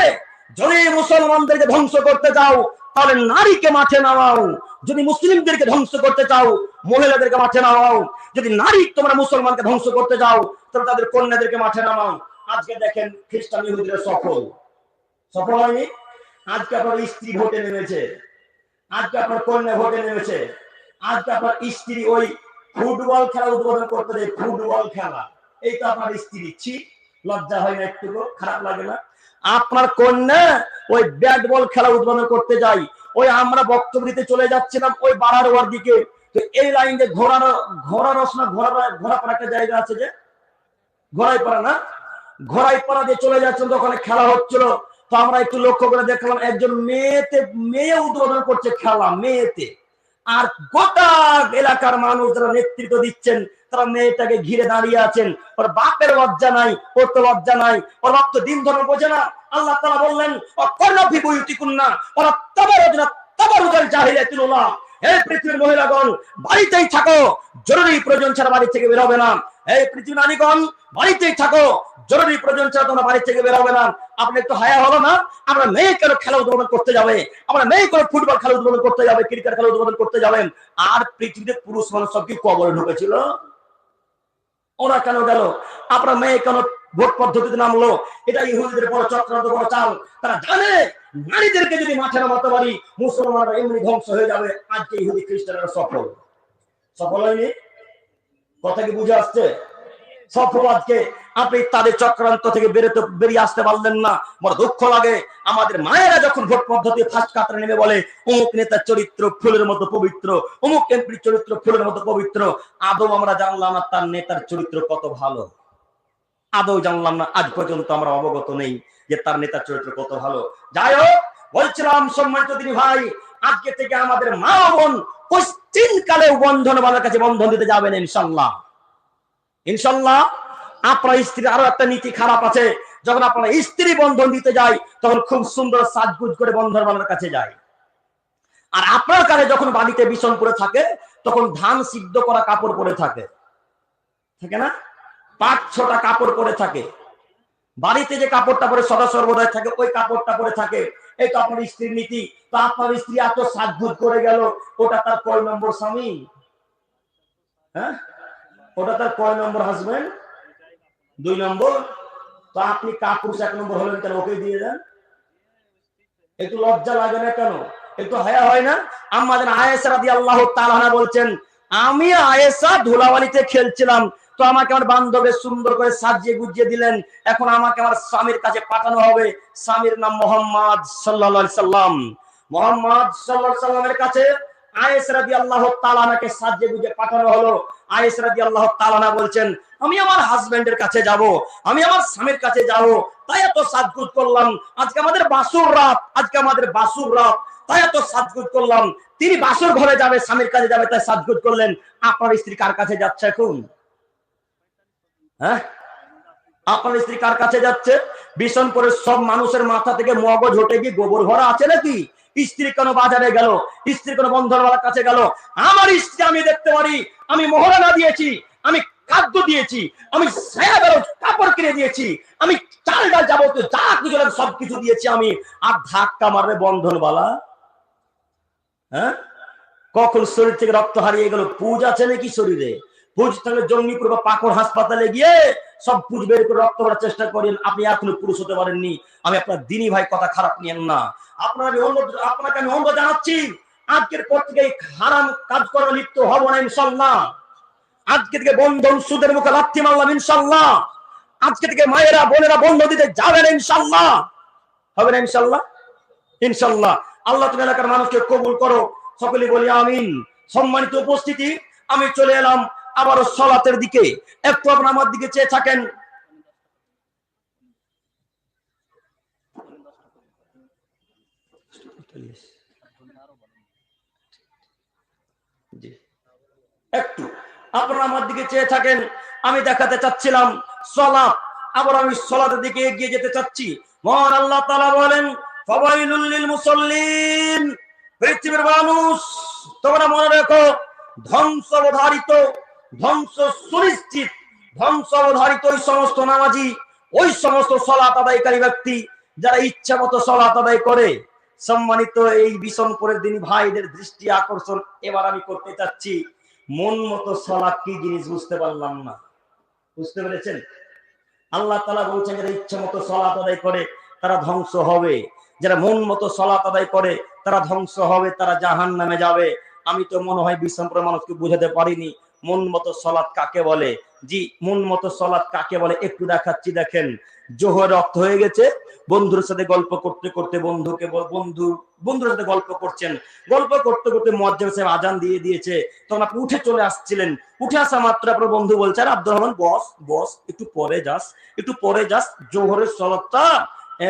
যদি মুসলমানদেরকে ধ্বংস করতে চাও তাহলে নারীকে মাঠে নামাও, যদি মুসলিমদেরকে ধ্বংস করতে চাও মহিলাদেরকে মাঠে নামাও, যদি নারী তোমরা মুসলমানকে ধ্বংস করতে যাও তাহলে তাদের কন্যাদেরকে মাঠে নামাও। আজকে দেখেন খ্রিস্টান ইহুদিরা সফল হয়নি। আজকে আপনার স্ত্রী ভোটে নেমেছে, আজকে আপনার কন্যা ভোটে নেমেছে, আজকে আপনার স্ত্রী ওই ফুটবল খেলা উদ্বোধন করতে দেয়, ফুটবল খেলা, এই তো আপনার স্ত্রী। ছি, লজ্জা হয় না একটু? খারাপ লাগে না? আপনার কন্যা ওই ব্যাট বল খেলা উদ্বোধন করতে যাই, ওই আমরা বক্তব্য দিতে চলে যাচ্ছিলাম ওই বাড়ার দিকে, তো এই লাইন দিয়ে ঘোড়াপাড়া একটা জায়গা আছে, যে ঘোড়াইপাড়া না, ঘোড়াইপাড়া দিয়ে চলে যাচ্ছিলাম, তখন খেলা হচ্ছিল। তো আমরা একটু লক্ষ্য করে দেখলাম একজন মেয়ে উদ্বোধন করছে খেলা, মেয়েতে। আর গোটা এলাকার মানুষ যারা নেতৃত্ব দিচ্ছেন তারা মেয়েটাকে ঘিরে দাঁড়িয়ে আছেন। ওর বাপের লজ্জা নাই, ওর তো লজ্জা নাই, ওর বাপ তো দিন ধর্ম বোঝে না। আল্লাহ তাআলা বললেন এই পৃথিবীর মহিলাগণ বাড়িতেই থাকো, জরুরি প্রয়োজন ছাড়া বাড়ি থেকে বের হবে না। এই পৃথিবীর নারীগণ বাড়িতেই থাকো, জরুরি প্রয়োজন ছাড়া তোমরা বাড়ি থেকে বের হবে না। আপনি একটু হায়া হলো না? আমরা মেয়ে কেন খেলা উদ্বোধন করতে যাবে, আমরা মেয়ে কেন ফুটবল খেলা উদ্বোধন করতে যাবে, ক্রিকেট খেলা উদ্বোধন করতে যাবেন? আর পৃথিবীতে পুরুষ মানুষ সব কি কবরে ঢুকেছিল? ওরা কেন গেল? আপনার মেয়ে কেন ভোট পদ্ধতিতে নামলো? এটা ইহুদিদের বড় চক্রান্ত, বড় চাল। তারা জানে নারীদেরকে যদি মাঠে নামাতে পারি মুসলমানরা এমনি ধ্বংস হয়ে যাবে। আজকে ইহুদি খ্রিস্টানরা সফল হয়নি। কথা কি বুঝে আসছে? সফল। আজকে আপনি তাদের চক্রান্ত থেকে বেরিয়ে আসতে পারলেন না, বড় দুঃখ লাগে। আমাদের মায়েরা যখন ভোট পদ্ধতি ফার্স্ট কাতারে নেমে বলে অমুক নেতার চরিত্র ফুলের মতো পবিত্র, অমুক এমপির চরিত্র ফুলের মতো পবিত্র, আদৌ আমরা জানলাম না তার নেতার চরিত্র কত ভালো। আদৌ জানলাম না, আজ পর্যন্ত আমরা অবগত নেই যে তার নেতার চরিত্র কত ভালো। যাই হোক, বলছিলাম সম্মানিত দিনী ভাই, আজকে থেকে আমাদের মা বোন পশ্চিম কালেও বন্ধনওয়ালার কাছে বন্ধন দিতে যাবেন ইনশাল্লাহ। ইনশাল্লাহ। আপনার স্ত্রীর আরো একটা নীতি খারাপ আছে, যখন আপনার স্ত্রী বন্ধন দিতে যায় তখন খুব সুন্দর সাজগুজ করে বন্ধনওয়ালার কাছে যায়। আর আপনার কাছে যখন বাড়িতে বিছন পরে থাকে তখন ধান সিদ্ধ করা কাপড় পরে থাকে না, 5-6টা কাপড় পরে থাকে। বাড়িতে যে কাপড়টা পরে সদা সর্বদাই থাকে ওই কাপড়টা পরে থাকে। এই তো আপনার স্ত্রীর নীতি। তো আপনার স্ত্রী এত সাজগুজ করে গেল, ওটা তার কয় নম্বর স্বামী? হ্যাঁ, ওটা তার কয় নম্বর হাজবেন্ড? 2 নম্বর। তো আপনি কাপুরুষ 1 নম্বর হলেন কেন? ওকে দিয়ে দেন। একটু লজ্জা লাগে না কেন? একটু হায়া হয় না? আম্মা জান আয়েশা রাদিয়াল্লাহু তাআলা আনহা বলছেন, আমি আয়েশা ধুলাবালিতে খেলছিলাম, তো আমাকে আমার বান্ধবী সুন্দর করে সাজিয়ে গুজিয়ে দিলেন। এখন আমাকে আমার স্বামীর কাছে পাঠানো হবে। স্বামীর নাম মুহাম্মদ সাল্লাল্লাহু আলাইহি সাল্লাম। মুহাম্মদ সাল্লাল্লাহু আলাইহি সাল্লামের কাছে আয়েশা রাদিয়াল্লাহু তাআলা আনহাকে সাজিয়ে গুজিয়ে পাঠানো হলো। আয়েশা রাদিয়াল্লাহু তাআলা আনহা বলছেন, আমি আমার হাজবেন্ডের কাছে যাব, আমি আমার স্বামীর কাছে যাব, তাই এত সাজগুজ করলাম। আজকে আমাদের বাসুর রাত, তাই এত সাজগুজ করলাম। তিনি বাসুর ঘরে যাবে, স্বামীর কাছে যাবে, তাই সাজগুজ করলেন। আপনার স্ত্রী কার কাছে যাচ্ছে এখন? হ্যাঁ, আপনার স্ত্রী কার কাছে যাচ্ছে? বিশনপুরের সব মানুষের মাথা থেকে মগজ হটে গিয়ে গোবর ভরা আছে নাকি? স্ত্রী কেন বাজারে গেল, স্ত্রী কেন বন্ধনওয়ালার কাছে গেল? আমার স্ত্রী আমি দেখতে পারি, আমি মোহরানা দিয়েছি, আমি খাদ্য দিয়েছি, আমি কাপড় কিনে দিয়েছি, আমি চাল ডাল যাবতীয় যা কিছু সবকিছু দিয়েছি আমি। আর ধাক্কা মারবে বন্ধনওয়ালা? হ্যাঁ, কখন শরীর থেকে রক্ত হারিয়ে গেল? পুজ আছে নাকি শরীরে? পুজ থাকলে জঙ্গিপুর বা পাকড় হাসপাতালে গিয়ে সব পুরুষ বের করে রক্ত করার চেষ্টা করেন, আপনি এখনো পুরুষ হতে পারেননি। আমি আপনার দিনী ভাই কথা খারাপ নিয়েন না। আপনাকে আমি অনুরোধ জানাচ্ছি, আজকের পর থেকে হারাম কাজ করা লিপ্ত হব না ইনশাল্লাহ। আজকে থেকে বন্ধন সুদের মুখে লাথি মারলাম ইনশাল্লাহ। আজকে থেকে মায়েরা বোনেরা বন্ধ দিতে যাবেন ইনশাল্লাহ। হবে না ইনশাল্লাহ? ইনশাল্লাহ। আল্লাহ তুমি এলাকার মানুষকে কবুল করো, সকলে বলি আমিন। সম্মানিত উপস্থিতি, আমি চলে এলাম আবারও সালাতের দিকে। একটু আপনার আমার দিকে চেয়ে থাকেন। একটু আপনারা আমার দিকে চেয়ে থাকেন। আমি দেখাতে চাচ্ছিলাম সালাত, আবার আমি সালাতের দিকে এগিয়ে যেতে চাচ্ছি। মহান আল্লাহ তাআলা বলেন, ফাওয়াইলুল লিল মুসাল্লিন। পৃথিবীর মানুষ, তোমরা মনে রেখো, ধ্বংস অবধারিত, ধ্বংস সুনিশ্চিত, ধ্বংস অবধারিত ওই সমস্ত নামাজি, ওই সমস্ত সালাত আদায়কারী ব্যক্তি যারা ইচ্ছা মতো সালাত আদায় করে। সম্মানিত এই বিশনপুরের দিনী ভাইদের দৃষ্টি আকর্ষণ এবার আমি করতে চাচ্ছি। মন মতো সালাত কি জিনিস বুঝতে পারলাম না, বুঝতে পেরেছেন? আল্লাহ তাআলা বলছেন যারা ইচ্ছা মতো সালাত আদায় করে তারা ধ্বংস হবে, যারা মন মতো সালাত আদায় করে তারা ধ্বংস হবে, তারা জাহান্নামে যাবে। আমি তো মনে হয় বিশ্বম্পরের মানুষকে বুঝাতে পারিনি মন মতো সালাত কাকে বলে। জি, মন মতো সালাত কাকে বলে একটু দেখাচ্ছি। দেখেন, জোহর রক্ত হয়ে গেছে, বন্ধুর সাথে গল্প করতে করতে বন্ধুর সাথে গল্প করছেন, গল্প করতে করতে মুয়াজ্জিন সাহেব আজান দিয়ে দিয়েছে। তখন আপনি উঠে চলে আসছিলেন, উঠে আসা মাত্র আপনার বন্ধু বলছে, আরে আব্দুর রহমান বস বস একটু পরে যাস, একটু পরে যাস, জোহরের সালাতটা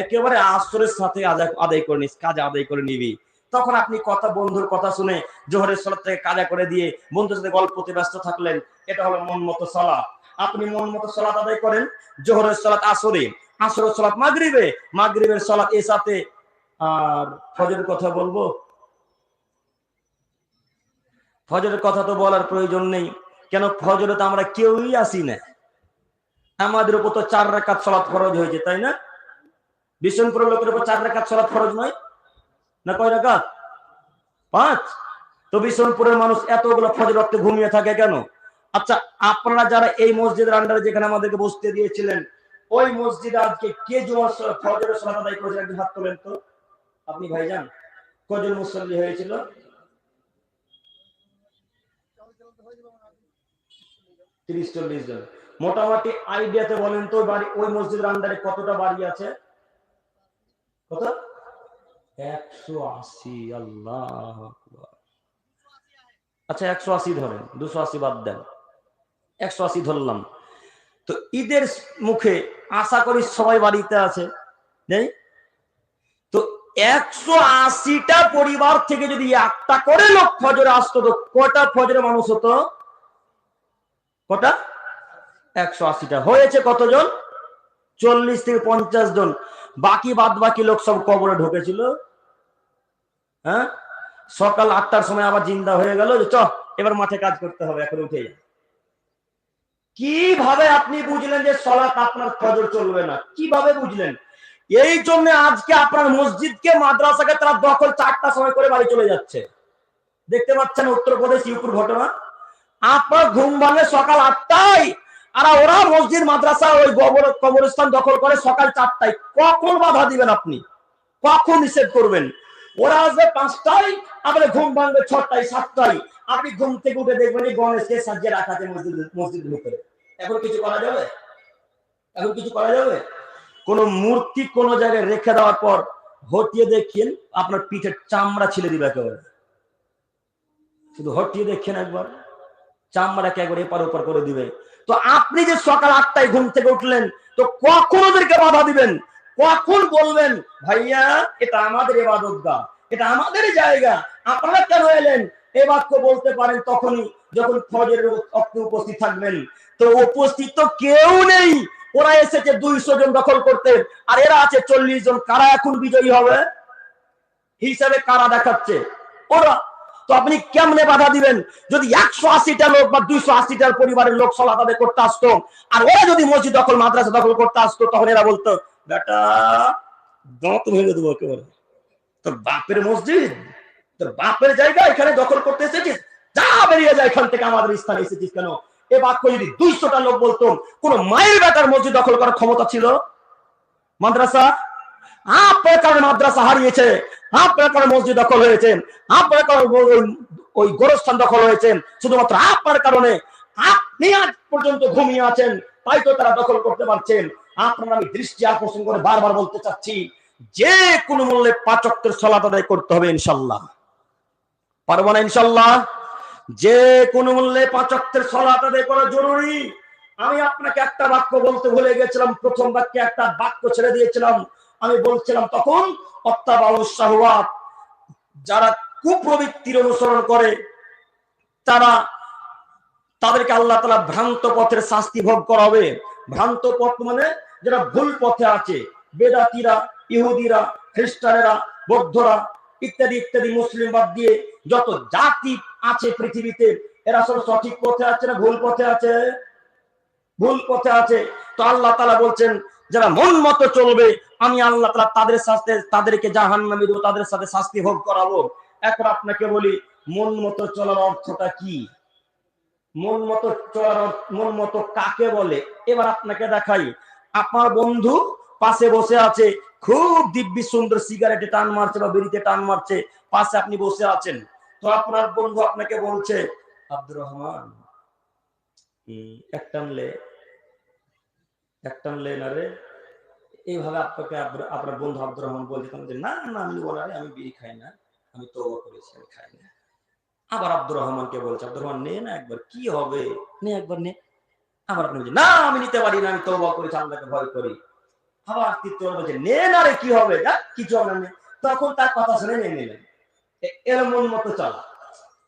একেবারে আসরের সাথে আদায় করে নিস, কাজে আদায় করে নিবি। তখন আপনি বন্ধুর কথা শুনে জোহরের সালাতটাকে কাজা করে দিয়ে বন্ধুর সাথে গল্পতে ব্যস্ত থাকলেন। এটা হলো মন মতো সালাত। আপনি মন মতো সালাত আদায় করেন, জোহরের সালাত আসরে, আসরের সালাত মাগরিবে, মাগরিবের সালাত এশাতে। আর ফজরের কথা বলবো? ফজরের কথা তো বলার প্রয়োজন নেই, কেন ফজরে তো আমরা কেউই আসি না। আমাদের উপর তো 4 রাকাত সালাত ফরজ হয়েছে, তাই না? বিশনপুরের লোকের উপর 4 রাকাত সালাত ফরজ নয় না? কয় রাকাত? 5। তো বিশনপুরের মানুষ এতগুলো ফজর রক্তে ঘুমিয়ে থাকে কেন? আচ্ছা, আপনারা যারা এই মসজিদের আন্ডারে যেখানে আমাদেরকে বসতে দিয়েছিলেন, ওই মসজিদে আজকে কে জুমার ফজরের সালাত আদায় করেছেন? একটু হাত তোলেন তো। আপনি ভাইজান, কজন মুসল্লি হয়েছিল? 30-40 জন। মোটামুটি আইডিয়াতে বলেন তো, বাড়ি ওই মসজিদের আন্ডারে কতটা বাড়ি আছে? কত? 180। আল্লাহ আকবার। আচ্ছা 180 ধরেন, 280 বাদ দেন, 180 ধরলাম। তো ঈদের মুখে আশা করি সবাই বাড়িতে আছে, নেই? তো 180টা পরিবার থেকে যদি একটা করে লোক ফজরে আসতো, তো কটা ফজরে মানুষ হতো? কটা? 180টা। হয়েছে কতজন? 40 থেকে 50 জন। বাকি বাদ বাকি লোক সব কবরে ঢুকেছিল। হ্যাঁ, সকাল 8টার সময় আবার জিন্দা হয়ে গেল, চ এবার মাঠে কাজ করতে হবে, এখন উঠে যায়। কিভাবে আপনি বুঝলেন যে সালাত আপনার ফজর চলবে না? কিভাবে বুঝলেন? এই জন্য আজকে আপনার মসজিদকে, মাদ্রাসাকে তারা দখল 4টার সময় করে বাড়ি চলে যাচ্ছে। দেখতে পাচ্ছেন উত্তরপ্রদেশ ইউপুর ঘটনা। আপনার ঘুম ভাঙে সকাল 8টায়, আর ওরা মসজিদ মাদ্রাসা ওই কবরস্থান দখল করে সকাল 4টায়। কখন বাধা দিবেন আপনি? কখন নিষেধ করবেন? ওরা আসবে 5টায়, আপনার ঘুম ভাঙবে 6টায় 7টায়। আপনি ঘুম থেকে উঠে দেখবেন গণেশকে সাজিয়ে রাখা আছে মসজিদের ভিতরে। এখন কিছু করা যাবে? এখন কিছু করা যাবে? কোন মূর্তি কোন জায়গায় রেখে দেওয়ার পর হটিয়ে দেখেন, আপনার পিঠের চামড়া ছিলে দিবে একেবারে। শুধু হটিয়ে দেখেন একবার, চামড়াকে একবার এপার ওপার করে দিবে। তো আপনি যে সকাল 8টায় ঘুম থেকে উঠলেন, তো কখন ওদেরকে বাধা দিবেন? কখন বলবেন ভাইয়া এটা আমাদের ইবাদতগাহ, এটা আমাদের জায়গা, আপনারা কেন এলেন? এই বাক্য বলতে পারেন তখনই যখন ফজরের ওয়াক্তে উপস্থিত থাকবেন। তো উপস্থিত তো কেউ নেই, ওরা এসেছে 200 জন দখল করতে, আর এরা আছে 40 জন। কারা এখন বিজয়ী হবে হিসাবে কারা দেখাচ্ছে? ওরা। তো আপনি কেমনে বাধা দিবেন? যদি 180টা লোক বা 280টার পরিবারের লোক সালাত আদায় করতে আসতো, আর ওরা যদি মসজিদ দখল মাদ্রাসা দখল করতে আসতো, তখন এরা বলতো বেটা দাঁত ভেঙে দেবো একেবারে, তোর বাপের মসজিদ, তোর বাপের জায়গা, এখানে দখল করতে এসেছিস, যা বেরিয়ে যায় এখান থেকে, আমাদের স্থানে এসেছিস কেন? এ বাক্য যদি 200টা লোক বলতো, কোন মায়ের বেটার মসজিদ দখল করার ক্ষমতা ছিল? মাদ্রাসা, আপনার কারণে মাদ্রাসা হারিয়েছে, আপনার কারণে মসজিদ দখল হয়েছে, আপনার কারণে ওই গোরস্থান দখল হয়েছে, শুধুমাত্র আপনার কারণে। আপনি আজ পর্যন্ত ঘুমিয়ে আছেন, তাই তো তারা দখল করতে পারছেন। আপনার আমি দৃষ্টি আকর্ষণ করে বারবার বলতে চাচ্ছি, যে কোনো মূল্যে 5 ওয়াক্তের সালাত আদায় করতে হবে ইনশাল্লাহ। পারবো না ইনশাল্লাহ? যে কোনো মূল্যে 5 ওয়াক্তের সালাত আদায় করা জরুরি। আমি আপনাকে একটা বাক্য বলতে ভুলে গেছিলাম, প্রথম বাক্যে একটা বাক্য ছেড়ে দিয়েছিলাম। আমি বলছিলাম তখন, অত্যাবাউস শাহওয়াত, যারা কুপ্রবৃত্তির অনুসরণ করে তাদেরকে আল্লাহ তাআলা ভ্রান্ত পথের শাস্তি ভোগ করাবে। ভ্রান্ত পথ মানে যারা ভুল পথে আছে, বেদাতীরা, ইহুদিরা, খ্রিস্টানেরা, বৌদ্ধরা ইত্যাদি ইত্যাদি, মুসলিম বাদ দিয়ে যত জাতি আছে পৃথিবীতে, এরা সব সঠিক পথে আছে না ভুল পথে আছে? ভুল পথে আছে। তো আল্লাহ তাআলা বলছেন, যারা মন মতো চলবে আমি আল্লাহ তাআলা তাদেরকে জাহান্নামে দেব, তাদের সাথে শাস্তি ভোগ করাবো। এখন আপনাকে বলি, মন মতো চলার অর্থটা কি? মন মতো চলার মন মতো কাকে বলে? এবার আপনাকে দেখাই। আপনার বন্ধু পাশে বসে আছে, খুব দিব্যি সুন্দর সিগারেটে টান মারছে বা বিড়িতে টান মারছে, পাশে আপনি বসে আছেন। তো আপনার বন্ধু আপনাকে বলছে, আব্দুর রহমান এক টানলে না রে। এইভাবে আপনাকে আপনার বন্ধু আব্দুর রহমান বলছে, না না আমি বলা আমি বিড়ি খাই না, আমি তওবা করেছি, আমি খাই না। আবার আব্দুর রহমানকে বলছে, আব্দুর রহমান নে না একবার, কি হবে, নে একবার নে। আবার আপনি বলছেন, না আমি নিতে পারি না, আমি তওবা করেছি, আল্লাহকে ভয় করি। আবার তৃতীয় বলছে, নে না রে, কি হবে, কিছু হবে না। তখন তার কথা শুনে নিয়ে নিলেন। এর মন মতো চলা।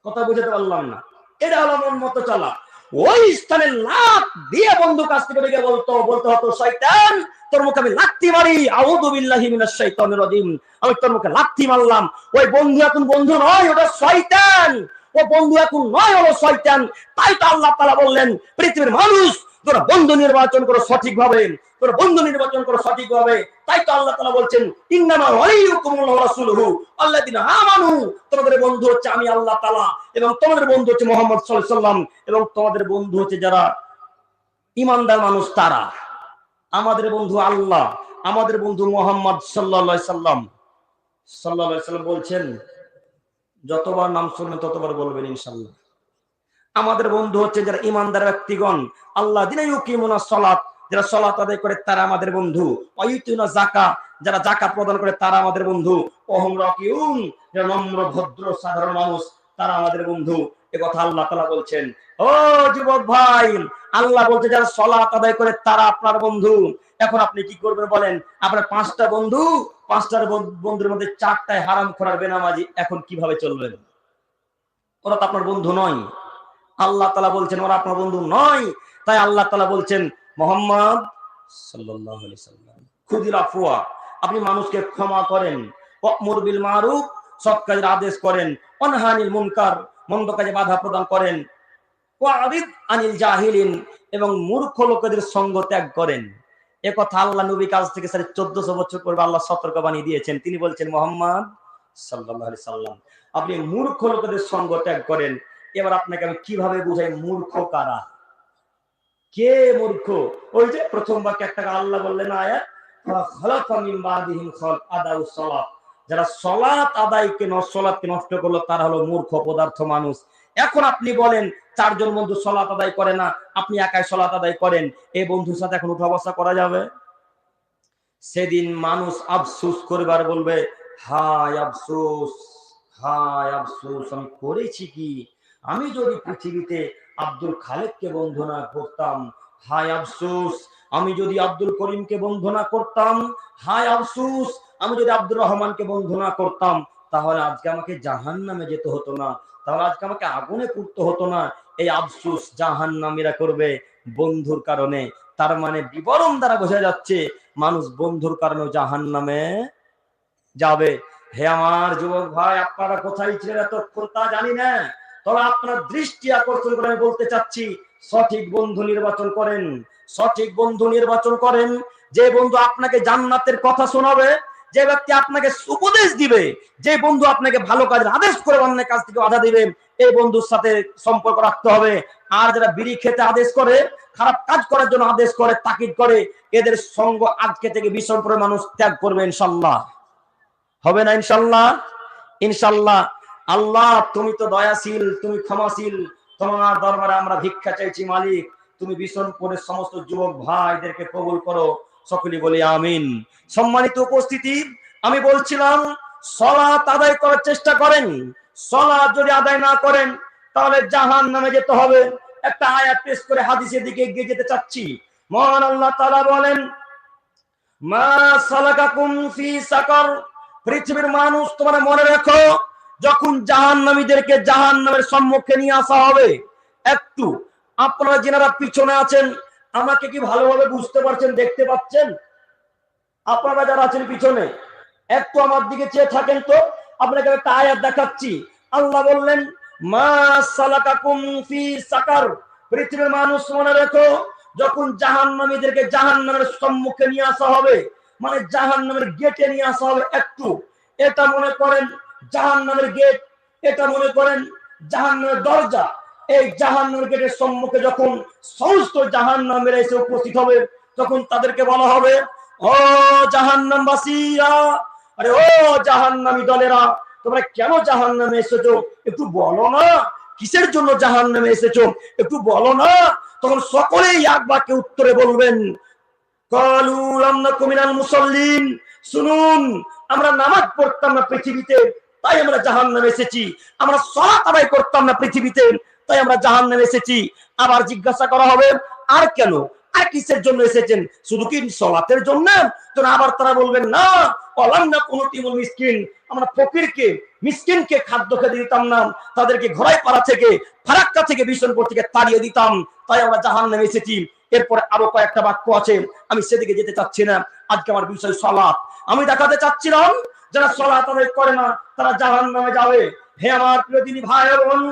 কথা বুঝতে পারলাম না? এটা হলো মন মতো চলা। ওই স্থানে লাত দিয়ে বন্ধু কাছ থেকে বলতে হতো, শয়তান তোর মুখে আমি লাথি মারি, আউযু বিল্লাহি মিনাশ শাইতানির রাজিম, আমি তোর মুখে লাথি মারলাম। ওই বন্ধু এখন বন্ধু নয়, ওটা শয়তান। ও বন্ধু এখন নয়, হলো শয়তান। তাই তো আল্লাহ তাআলা বললেন, পৃথিবীর মানুষ তোরা বন্ধু নির্বাচন করো সঠিকভাবে, তোরা বন্ধু নির্বাচন করো সঠিকভাবে। তাই তো আল্লাহ তাআলা বলছেন, ইন্নামা ওয়ালিয়ুকুমুল্লাহু ওয়া রাসূলুহু আল্লাযিনা আমানু, তোমাদের বন্ধু হচ্ছে আমি আল্লাহ তাআলা, এবং তোমাদের বন্ধু হচ্ছে মুহাম্মদ সাল্লাল্লাহু আলাইহি ওয়াসাল্লাম, এবং তোমাদের বন্ধু হচ্ছে যারা ঈমানদার মানুষ তারা। আমাদের বন্ধু আল্লাহ, আমাদের বন্ধু মুহাম্মদ সাল্লাল্লাহু আলাইহি সাল্লাম বলছেন, যতবার নাম শুনবেন ততবার বলবেন ইনশাআল্লাহ। আমাদের বন্ধু হচ্ছে যারা ঈমানদার ব্যক্তিগণ, আল্লাযিনা ইউকিমুনাস সালাত, যারা সালাত আদায় করে তারা আমাদের বন্ধু। ওয়ায়ুতুনা যাকাত, যারা যাকাত প্রদান করে তারা আমাদের বন্ধু। ওহুম রাকিউন, যারা নম্র ভদ্র সাধারণ মানুষ তারা আমাদের বন্ধু। একথা আল্লাহ তাআলা বলছেন। ও যুবক ভাই, আল্লাহ বলছে যারা সালাত আদায় করে তারা আপনার বন্ধু। এখন আপনি কি করবেন বলেন? আপনার 5টা বন্ধু, 5টার বন্ধুর মধ্যে 4টায় হারামখোর আর বেনামাজি, এখন কিভাবে চলবেন? ওরা তো আপনার বন্ধু নয়। আল্লাহ তাআলা বলছেন ওরা আপনার বন্ধু নয়। তাই আল্লাহ তাআলা বলছেন, মুহাম্মদ সাল্লাল্লাহু আলাইহি সাল্লাম, খুদিল আফওয়া, আপনি মানুষকে ক্ষমা করেন, ওয়া'মুর বিল মারুফ, সৎ কাজের আদেশ করেন, ওয়ানহানিল মুনকার, মন্দ কাজে বাধা প্রদান করেন, ওয়া'রিদ আনিল জাহিলিন, এবং মূর্খ লোকেদের সঙ্গ ত্যাগ করেন। একথা আল্লাহ নবী কাছ থেকে 1400 বছর পূর্বে আল্লাহ সতর্ক বাণী দিয়েছেন। তিনি বলছেন, মুহাম্মদ সাল্লাল্লাহু আলাইহি সাল্লাম, আপনি মূর্খ লোকেদের সঙ্গ ত্যাগ করেন। এবার আপনাকে আমি কিভাবে বুঝাই মূর্খ কারা? কে মূর্খ? ওই যে প্রথম বাক্যে একটা আল্লাহ বললেন আয়াত, খালাকা মিন বাদিহিম খালক আদাউ সালাত, যারা সালাত আদায়কে সালাতকে নষ্ট করলো তারা হলো মূর্খ পদার্থ মানুষ। এখন আপনি বলেন 4 জন বন্ধু সালাত আদায় করে না, আপনি একাই সালাত আদায় করেন, এই বন্ধুর সাথে এখন উঠা বসা করা যাবে? সেদিন মানুষ আফসোস করবে আর বলবে, হায় আফসোস, হায় আফসোস, আমি করেছি কি? আমি যদি পৃথিবীতে আব্দুল খালেককে বন্ধু না করতাম, হায় আফসোস, আমি যদি আব্দুল করিমকে বন্ধু না করতাম, হায় আফসোস, আমি যদি আব্দুর রহমানকে বন্ধু না করতাম, তাহলে আজকে আমাকে জাহান্নামে যেতে হতো না, তাহলে আজকে আমাকে আগুনে পুড়তে হতো না। এই আফসোস জাহান্নামীরা করবে বন্ধুর কারণে। তার মানে বিবরণ দ্বারা বোঝা যাচ্ছে মানুষ বন্ধুর কারণে জাহান্নামে যাবে। হে আমার যুবক ভাই, আপনারা কোথায় ছিলেন এতক্ষণ তা জানি না, তবে আপনার দৃষ্টি আকর্ষণ করে আমি বলতে চাচ্ছি, সঠিক বন্ধু নির্বাচন করেন, সঠিক বন্ধু নির্বাচন করেন। যে বন্ধু আপনাকে জান্নাতের কথা শোনাবে, যে ব্যক্তি আপনাকে উপদেশ দিবে, যে বন্ধু আপনাকে ভালো কাজের আদেশ করে অন্যের কাজ থেকে বাধা দিবে, এই বন্ধুর সাথে সম্পর্ক রাখতে হবে। আর যারা বিড়ি খেতে আদেশ করে, খারাপ কাজ করার জন্য আদেশ করে, তাকিদ করে, এদের সঙ্গ আজকে থেকে ভীষণ করে মানুষ ত্যাগ করবে ইনশাল্লাহ। হবে না ইনশাল্লাহ? ইনশাল্লাহ। আল্লাহ তুমি তো দয়াশীল, তুমি ক্ষমাশীল, তোমার দরবারে আমরা ভিক্ষা চাইছি মালিক। তুমি ভীষণ করে সমস্ত যুবক ভাইদেরকে কবুল করো, সকলে বলি আমিন। সম্মানিত উপস্থিতি, আমি বলছিলাম সালাত আদায় করার চেষ্টা করেন। সালাত যদি আদায় না করেন তাহলে জাহান্নামে যেতে হবে। একটা আয়াত পেশ করে হাদিসের দিকে এগিয়ে যেতে চাচ্ছি। মহান আল্লাহ তাআলা বলেন, মা সালাকাকুম ফি সাকার। পৃথিবীর মানুষ তোমরা মনে রাখো, যখন জাহান্নামীদেরকে জাহান্নামের সম্মুখে নিয়ে আসা হবে, একটু আপনারা যারা পিছনে আছেন আমাকে কি ভালোভাবে বুঝতে পারছেন, দেখতে পাচ্ছেন? আপনারা যারা আছেন পিছনে একটু আমার দিকে চেয়ে থাকেন তো, আপনাকে একটা আয়াত দেখাচ্ছি। আল্লাহ বললেন, মা সালাকাকুম ফি সাকার। পৃথিবীর মানুষ মনে রেখো, যখন জাহান্নামীদেরকে জাহান্নামের সম্মুখে নিয়ে আসা হবে, মানে জাহান্নামের গেটে নিয়ে আসা হবে, একটু এটা মনে করেন জাহান্নামের গেট, এটা মনে করেন জাহান্নামের দরজা। এই জাহান্নামের গেটের সম্মুখে যখন সমস্ত জাহান্নামীরা এসে উপস্থিত হবে, তখন তাদেরকে বলা হবে, ও জাহান্নামবাসীরা, আরে ও জাহান্নামী দলেরা, তোমরা কেন জাহান্নামে এসেছো? একটু বলো না, কিসের জন্য জাহান্নামে এসেছো? একটু বলো না। তখন সকলেই এক বাক্যে উত্তরে বলবেন, কালু লাম নাকু মিনাল মুসাল্লিন। শুনুন, আমরা নামাজ পড়তাম না পৃথিবীতে, তাই আমরা জাহান্নামে এসেছি। আমরা সালাত আদায় করতাম না পৃথিবীতে, তাই আমরা জাহান্নামে এসেছি। আবার জিজ্ঞাসা করা হবে, আর কেন, আর কিসের জন্য এসেছেন? শুধু কি সালাতের জন্য? তো আবার তারা বলবেন, না, ওয়ালাম নাকুনু তিমুল মিসকিন। আমরা ফকিরকে, মিসকিনকে খাদ্য খেতে দিতাম না, তাদেরকে ঘোড়াইপাড়া থেকে, ফারাক্কা থেকে, বিশনপুর থেকে তাড়িয়ে দিতাম, তাই আমরা জাহান্নামে এসেছি। এরপরে আরো কয়েকটা বাক্য আছে, আমি সেদিকে যেতে চাচ্ছি না। আজকে আমার বিষয় সালাত। আমি দেখাতে চাচ্ছিলাম যারা সালাত আদায় করে না তারা জাহান্নামে যাবে। হে আমার প্রিয় দিনী ভাই বোন,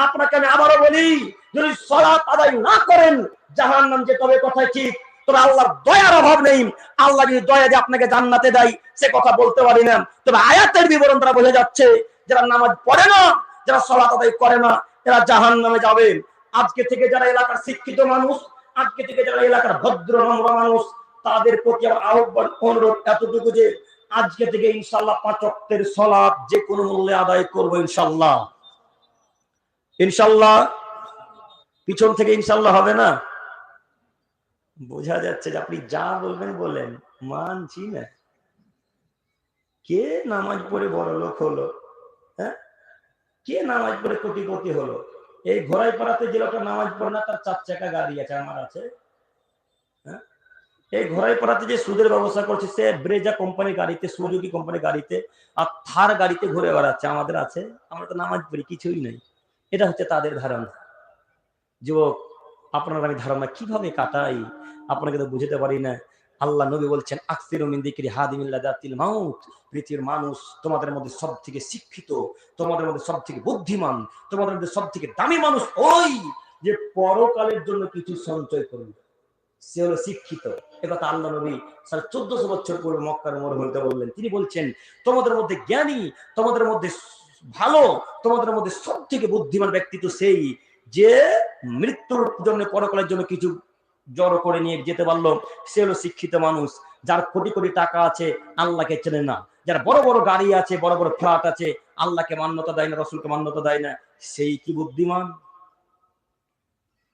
আপনাকে আমি আবারও বলি, যদি সালাত আদায় না করেন জাহান্নাম যেতে হবে, কথাই ঠিক। তবে আল্লাহর দয়ার অভাব নেই। আল্লাহ যদি দয়া দিয়ে আপনাকে জান্নাতে দেয় সে কথা বলতে পারি না। তবে আয়াতের বিবরণ দ্বারা বোঝা যাচ্ছে, যারা নামাজ পড়ে না, যারা সালাত আদায় করে না, এরা জাহান্নামে যাবে। আজকে থেকে যারা এলাকার শিক্ষিত মানুষ, আজকে থেকে যারা এলাকার ভদ্র নম্র মানুষ, তাদের প্রতি আমার আহ্বান, অনুরোধ এতটুকু যে আজকে থেকে ইনশাল্লাহ 5 ওয়াক্তের সালাত যে কোনো মূল্যে আদায় করবো ইনশাল্লাহ। ইনশাল্লাহ। পিছন থেকে ইনশাল্লাহ হবে না? বোঝা যাচ্ছে যে আপনি যা বলবেন বলেন, মানছি না। কে নামাজ পড়ে বড় লোক হলো? হ্যাঁ, কে নামাজ পড়ে কোটিপতি হলো? এই ঘোড়াইপাড়াতে যে লোকটা নামাজ পড়ে না, তার 4 চাকা গাড়ি আছে, আমার আছে। হ্যাঁ, এই ঘোড়াইপাড়াতে যে সুদের ব্যবস্থা করছে, সে ব্রেজা কোম্পানির গাড়িতে, সুজুকি কোম্পানির গাড়িতে আর থার গাড়িতে ঘুরে বেড়াচ্ছে, আমাদের আছে। আমরা তো নামাজ পড়ি, কিছুই নেই। এটা হচ্ছে তাদের ধারণা। যুবক, আপনার আমি ধারণা কিভাবে কাটাই আপনাকে তো বুঝতে পারি না। আল্লাহ নবী বলছেন, আকসিরু মিন যিকরি হাদিমিল লাযাতিল মাউত। পৃথিবীর মানুষ তোমাদের মধ্যে সবথেকে শিক্ষিত, তোমাদের মধ্যে সবথেকে বুদ্ধিমান, তোমাদের মধ্যে সবথেকে দামি মানুষ ওই যে পরকালের জন্য কিছু সঞ্চয় করবে, সে হলো শিক্ষিত। একথা আল্লাহ নবী 1400 বছর পূর্বে মক্কার মরুভূমিতে বললেন। তিনি বলছেন, তোমাদের মধ্যে জ্ঞানী, তোমাদের মধ্যে ভালো, তোমাদের মধ্যে সবথেকে বুদ্ধিমান ব্যক্তি তো সেই যে মৃত্যুর জন্য, পরকালের জন্য কিছু জড়ো করে নিয়ে যেতে পারলো, সে হলো শিক্ষিত মানুষ। যার কোটি কোটি টাকা আছে আল্লাহকে চেনে না, যার বড় বড় গাড়ি আছে, বড় বড় ফ্ল্যাট আছে, আল্লাহকে মান্যতা দেয় না, রসুলকে মান্যতা দেয় না, সেই কি বুদ্ধিমান?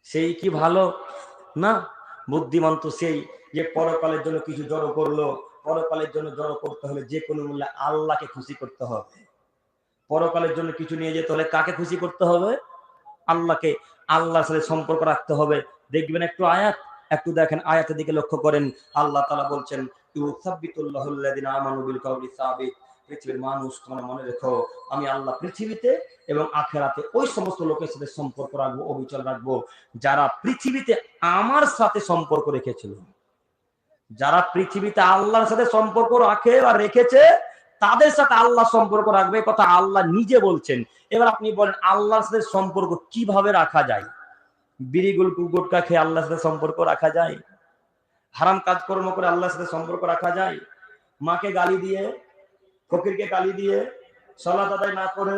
সেই কি ভালো? না, বুদ্ধিমান তো সেই যে পরকালের জন্য কিছু জড়ো করলো। পরকালের জন্য জড়ো করতে হলে যে কোনো মূল্যে আল্লাহকে খুশি করতে হবে। পরকালের জন্য কিছু নিয়ে যেতে হলে কাকে খুশি করতে হবে? আল্লাহকে। আল্লাহর সাথে সম্পর্ক রাখতে হবে। দেখবেন একটু আয়াত, একটু দেখেন আয়াতের দিকে লক্ষ্য করেন। আল্লাহ তাআলা বলছেন, ইউসাব্বিতুল্লাহুল্লাযিনা আমানু বিল কাউলি সাবিত। পৃথিবীর মানুষ তোমরা মনে রেখো, আমি আল্লাহ পৃথিবীতে এবং আখিরাতে ওই সমস্ত লোকের সাথে সম্পর্ক রাখবো, অবিচল রাখবো, যারা পৃথিবীতে আমার সাথে সম্পর্ক রেখেছিল। যারা পৃথিবীতে আল্লাহর সাথে সম্পর্ক রাখে বা রেখেছে, তাদের সাথে আল্লাহ সম্পর্ক রাখবে, কথা আল্লাহ নিজে বলছেন। এবার আপনি বলেন, আল্লাহর সাথে সম্পর্ক কিভাবে রাখা যায়? বিড়ি গুটখা খেয়ে আল্লাহর সাথে সম্পর্ক রাখা যায়? হারাম কাজকর্ম করে আল্লাহর সাথে সম্পর্ক রাখা যায়? মাকে গালি দিয়ে, ফকিরকে গালি দিয়ে সালাত আদায় না করে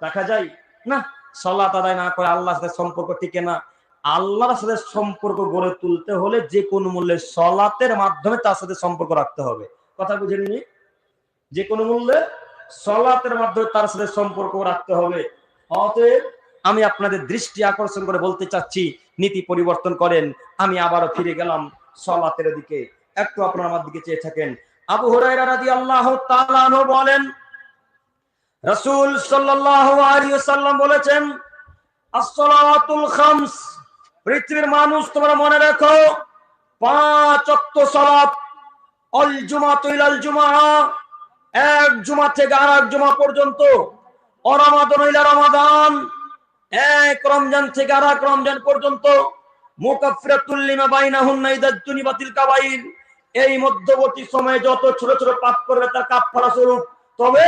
রাখা যায় না। সালাত আদায় না করে আল্লাহর সাথে সম্পর্ক টিকে না। আল্লাহর সাথে সম্পর্ক গড়ে তুলতে হলে যে কোনো মূল্যে সালাতের মাধ্যমে তার সাথে সম্পর্ক রাখতে হবে। কথা বুঝে নিন, যে কোনো মূল্যে সালাতের মাধ্যমে তার সাথে সম্পর্ক রাখতে হবে। অতএব আমি আপনাদের দৃষ্টি আকর্ষণ করে বলতে চাচ্ছি, নীতি পরিবর্তন করেন। আমি আবারও ফিরে গেলাম সালাতের দিকে, একটু আপনারা আমার দিকে চেয়ে থাকেন। আবু হুরায়রা রাদিয়াল্লাহু তাআলা আনহু বলেন, রাসূল সাল্লাল্লাহু আলাইহি ওয়াসাল্লাম বলেছেন, as-salatul khams, পৃথিবীর মানুষ তোমরা মনে রাখো, 5 ওয়াক্ত সালাত, আল জুমাতু ইলাল জুমআ, এক জুমা থেকে আরেক জুমা পর্যন্ত, ও রমাদান ইলা রমাদান, এক রমজান থেকে আরেক রমজান পর্যন্ত, মুকাফফিরাতুল লিমা বাইনাহুন্না ইদা তুনিবাতিল কাবাইর, এই মধ্যবর্তী সময়ে যত ছোট ছোট পাপ করবে তার কাফফারা স্বরূপ। তবে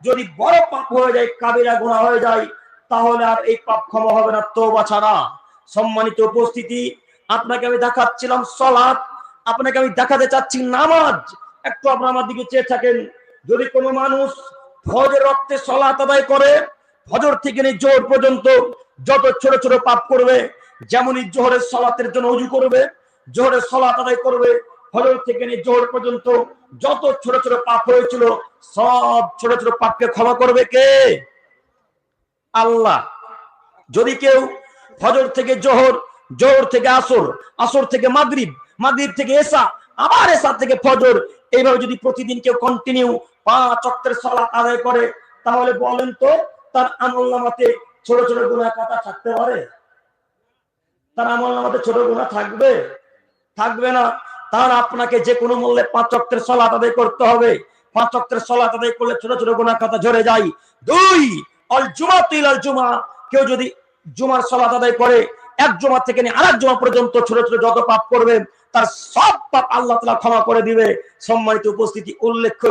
যদি বড় পাপ হয়ে যায়, কাবিরা গুনাহ হয়ে যায়, তাহলে আর এই পাপ ক্ষমা হবে না তওবা ছাড়া। সম্মানিত উপস্থিতি, আপনাকে আমি দেখাচ্ছিলাম সালাত, আপনাকে আমি দেখাতে চাচ্ছি নামাজ। একটু আপনারা আমার দিকে চেয়ে থাকেন। যদি কোনো মানুষ ফজর ওয়াক্তে সালাত আদায় করে, ফজর থেকে নিয়ে জোহর পর্যন্ত যত ছোট ছোট পাপ করবে, যেমনই জোহরের সালাতের জন্য ওযু করবে, জোহরের সালাত আদায় করবে, ফজর থেকে নিয়ে জোহর পর্যন্ত যত ছোট ছোট পাপ হয়েছিল, সব ছোট ছোট পাপকে ক্ষমা করবে কে? আল্লাহ। যদি কেউ ফজর থেকে জোহর, জোহর থেকে আসর, আসর থেকে মাগরিব, মাগরিব থেকে এশা, আবার এশা থেকে ফজর, এইভাবে যদি প্রতিদিন কেউ কন্টিনিউ 5 ওয়াক্তের সালাত আদায় করে, তাহলে বলেন তো তার আমলনামাতে ছোট ছোট গুনাহ কথা থাকতে পারে? তার আমলনামাতে ছোট গুনাহ থাকবে? থাকবে না। তার আপনাকে যে কোনো মূল্যে 5 ওয়াক্তের সালাত আদায় করতে হবে। 5 ওয়াক্তের সালাত আদায় করলে ছোট ছোট গুনাহ কথা ঝরে যায়। 2, আল জুমাতু ইলাল জুমআ, কেউ যদি জুমার সালাত আদায় করে, এক জুমা থেকে নিয়ে আরেক জুমা পর্যন্ত ছোট ছোট যত পাপ করবে, তার সব পাপ আল্লাহ তাআলা ক্ষমা করে দিবে। সম্মানিত উপস্থিতি, উল্লেখ্য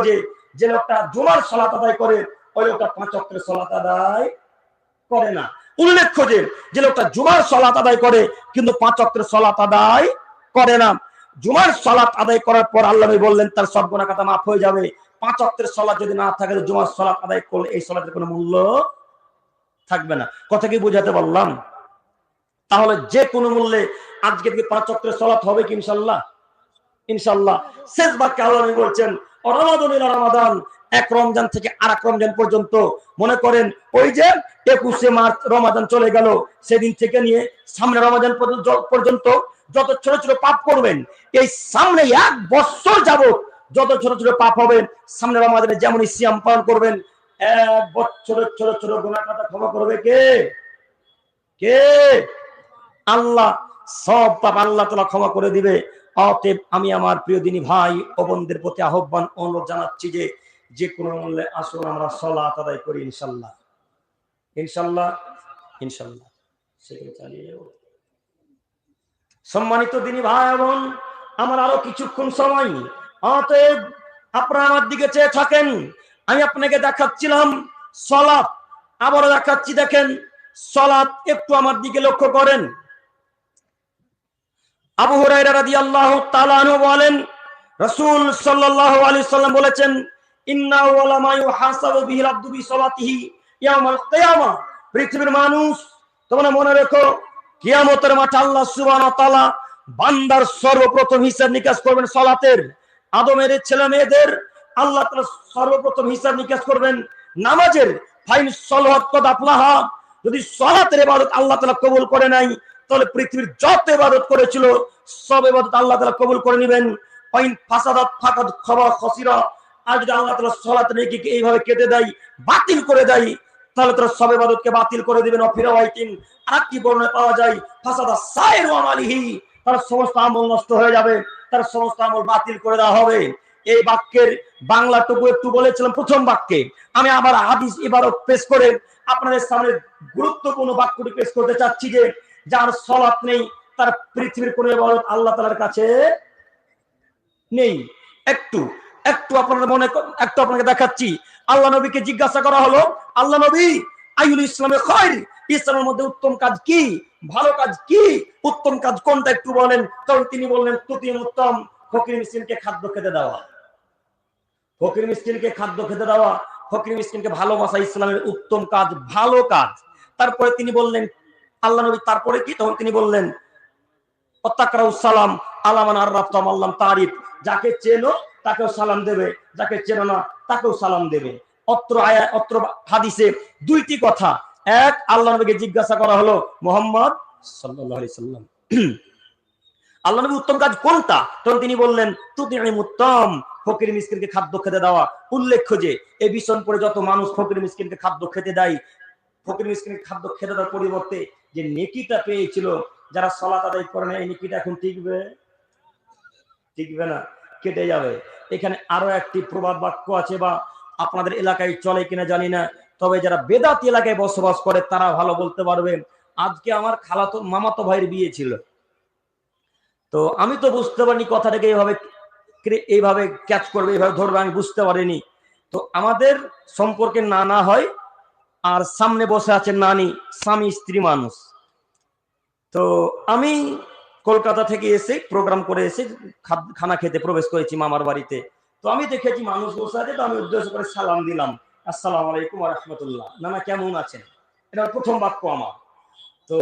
যে লোকটা জুমার সালাত আদায় করে, ওই লোকটা 5 ওয়াক্তের সালাত আদায় করে না। উল্লেখ্য যে লোকটা জুমার সালাত আদায় করে কিন্তু 5 ওয়াক্তের সালাত আদায় করে না, জুমার সালাত আদায় করার পর আল্লাহ নবী বললেন তার সব গুনাহ খাতা মাফ হয়ে যাবে। 5 ওয়াক্তের সালাত যদি না থাকে, জুমার সালাত আদায় করলে এই সালাতের কোনো মূল্য থাকবে না। কথা কি বুঝাতে পারলাম? তাহলে যে কোনো মূল্যে আজকে থেকে 5 ওয়াক্তের সালাত হবে কি ইনশাআল্লাহ? ইনশাআল্লাহ। শেষ বাক্যে আল্লাহ নবী বলছেন, রমাদান ইলা রমাদান, এক রমজান থেকে আরেক রমজান পর্যন্ত। মনে করেন ওই যে 21শে মার্চ রমাদান চলে গেল, সেদিন থেকে নিয়ে সামনে রমাদান পর্যন্ত যত ছোট ছোট পাপ করবেন, এই সামনে 1 বছর যাবত যত ছোট ছোট পাপ হবে, সামনে রমাদানে যেমন সিয়াম পালন করবেন, 1 বছরের ছোট ছোট গুনাহ কথা ক্ষমা করবে কে? কে? আল্লাহ। সব পাপ আল্লাহ তাআলা ক্ষমা করে দিবে। অতএব আমি আমার প্রিয় দিনী ভাই ও বোনদের প্রতি আহ্বান, অনুরোধ জানাচ্ছি যে কোনো মূল্যে আসুন আমরা সালাত আদায় করি ইনশাআল্লাহ। ইনশাআল্লাহ, ইনশাআল্লাহ। সেটা চালিয়ে যাব। সম্মানিত দিনী ভাই বোন, আমার আরো কিছুক্ষণ সময়, অতএব আপনারা আমার দিকে চেয়ে থাকেন। আমি আপনাকে দেখাচ্ছিলাম সালাত, আবারও দেখাচ্ছি, দেখেন সালাত। একটু আমার দিকে লক্ষ্য করেন। আবু হুরায়রা রাদিয়াল্লাহু তাআলা আনহু বলেন, রাসূল সাল্লাল্লাহু আলাইহি সাল্লাম বলেছেন, ইন্না আওয়ালা মা ইউহাসাবু বিহিল আবদু বিসালাতিহি ইয়াউমাল কিয়ামাহ, পৃথিবীর মানুষ তোমরা মনে রেখো, কিয়ামতের মাঠে আল্লাহ সুবহানাহু ওয়া তাআলা বান্দার সর্বপ্রথম হিসাব নিকাশ করবেন সালাতের। আদমের ছেলে মেয়েদের আল্লাহ তাআলা সর্বপ্রথম হিসাব নিকাশ করবেন নামাজের। ফাইন সালাত কদ আফলাহা, যদি সালাতের ইবাদত আল্লাহ তাআলা কবুল করে নাই, তাহলে পৃথিবীর যত ইবাদত করেছিল সব ইবাদত আল্লাহ তাআলা কবুল করে নেবেন। ফাইন ফাসাদাত ফাকাদ খাবা খাসিরা, আর যদি আল্লাহ তাআলা সালাতের নেকিকে এইভাবে কেটে দেয়, বাতিল করে দেয়, তাহলে তারা সব ইবাদতকে বাতিল করে দিবেন। ফিরাওয়াইতিন, আরেকটি বর্ণনায় পাওয়া যায়, ফাসাদা সাইরু আমালিহি, তার সমস্ত আমল নষ্ট হয়ে যাবে, তার সমস্ত আমল বাতিল করে দেওয়া হবে। এই বাক্যের বাংলাটুকু একটু বলেছিলাম প্রথম বাক্যে। আমি আবার হাদিস ইবারত পেশ করে আপনাদের সামনে গুরুত্বপূর্ণ বাক্যটি পেশ করতে চাচ্ছি, যে যার সালাত নেই তার পৃথিবীর কোনো ইবাদত আল্লাহ তাআলার কাছে নেই। একটু আপনাদের মনে, একটু আপনাকে দেখাচ্ছি। আল্লাহ নবীকে জিজ্ঞাসা করা হলো, আল্লাহ নবী, আইউল ইসলামে খায়র, ইসলামের মধ্যে উত্তম কাজ কি, ভালো কাজ কি, উত্তম কাজ কোনটা একটু বলেন। তখন তিনি বললেন, তুতিম উত্তম, ফকির মিসকিনকে খাদ্য খেতে দেওয়া। ফকির মিসকিনকে খাদ্য খেতে দেওয়া, ফকির মিসকিনকে ভালোবাসা ইসলামের উত্তম কাজ, ভালো কাজ। তারপরে তিনি বললেন, আল্লাহ নবী তারপরে কি, তখন তিনি বললেন সালাম আলামান আররাফতাম আল্লাম তারিফ, যাকে চেনো তাকেও সালাম দেবে, যাকে চেনো না তাকেও সালাম দেবে। অত্র হাদিসে দুইটি কথা। এক, আল্লাহ নবীকে জিজ্ঞাসা করা হলো, মুহাম্মদ সাল্লাল্লাহু আলাইহি সাল্লাম, আল্লাহ নবী উত্তম কাজ কোনটা? তখন তিনি বললেন তুতিম উত্তম, ফকির মিসকিনকে খাদ্য খেতে দেওয়া। উল্লেখ্য যে এই বিষণ পরে যত মানুষ ফকির মিসকিনকে খাদ্য খেতে দেয়, ফকির মিসকিনকে খাদ্য খেতে দেওয়ার পরিবর্তে যে নেকিটা পেয়েছিল, যারা সালাত আদায় করে না, এই নেকিটা এখন টিকবে? টিকবে না, কেটে যাবে। এখানে আরো একটি প্রবাদ বাক্য আছে, বা আপনাদের এলাকায় চলে কিনা জানি না, তবে যারা বেদাতি এলাকায় বসবাস করে তারা ভালো বলতে পারবে। আজকে আমার খালাতো মামাতো ভাইয়ের বিয়ে ছিল, তো আমি তো বুঝতে পারিনি কথাটাকে এইভাবে ক্যাচ করবে, এইভাবে ধরবে, আমি বুঝতে পারিনি। তো আমাদের সম্পর্কে নানা হয়, আর সামনে বসে আছে নানি, স্বামী স্ত্রী মানুষ। তো আমি কলকাতা থেকে এসে প্রোগ্রাম করে এসে খানা খেতে প্রবেশ করেছি মামার বাড়িতে। তো আমি দেখেছি মানুষ বসে আছে, তো আমি উদ্দেশ্য করে সালাম দিলাম, আসসালামু আলাইকুম ওয়া রাহমাতুল্লাহ, নানা কেমন আছেন, এটা প্রথম বাক্য আমার। তো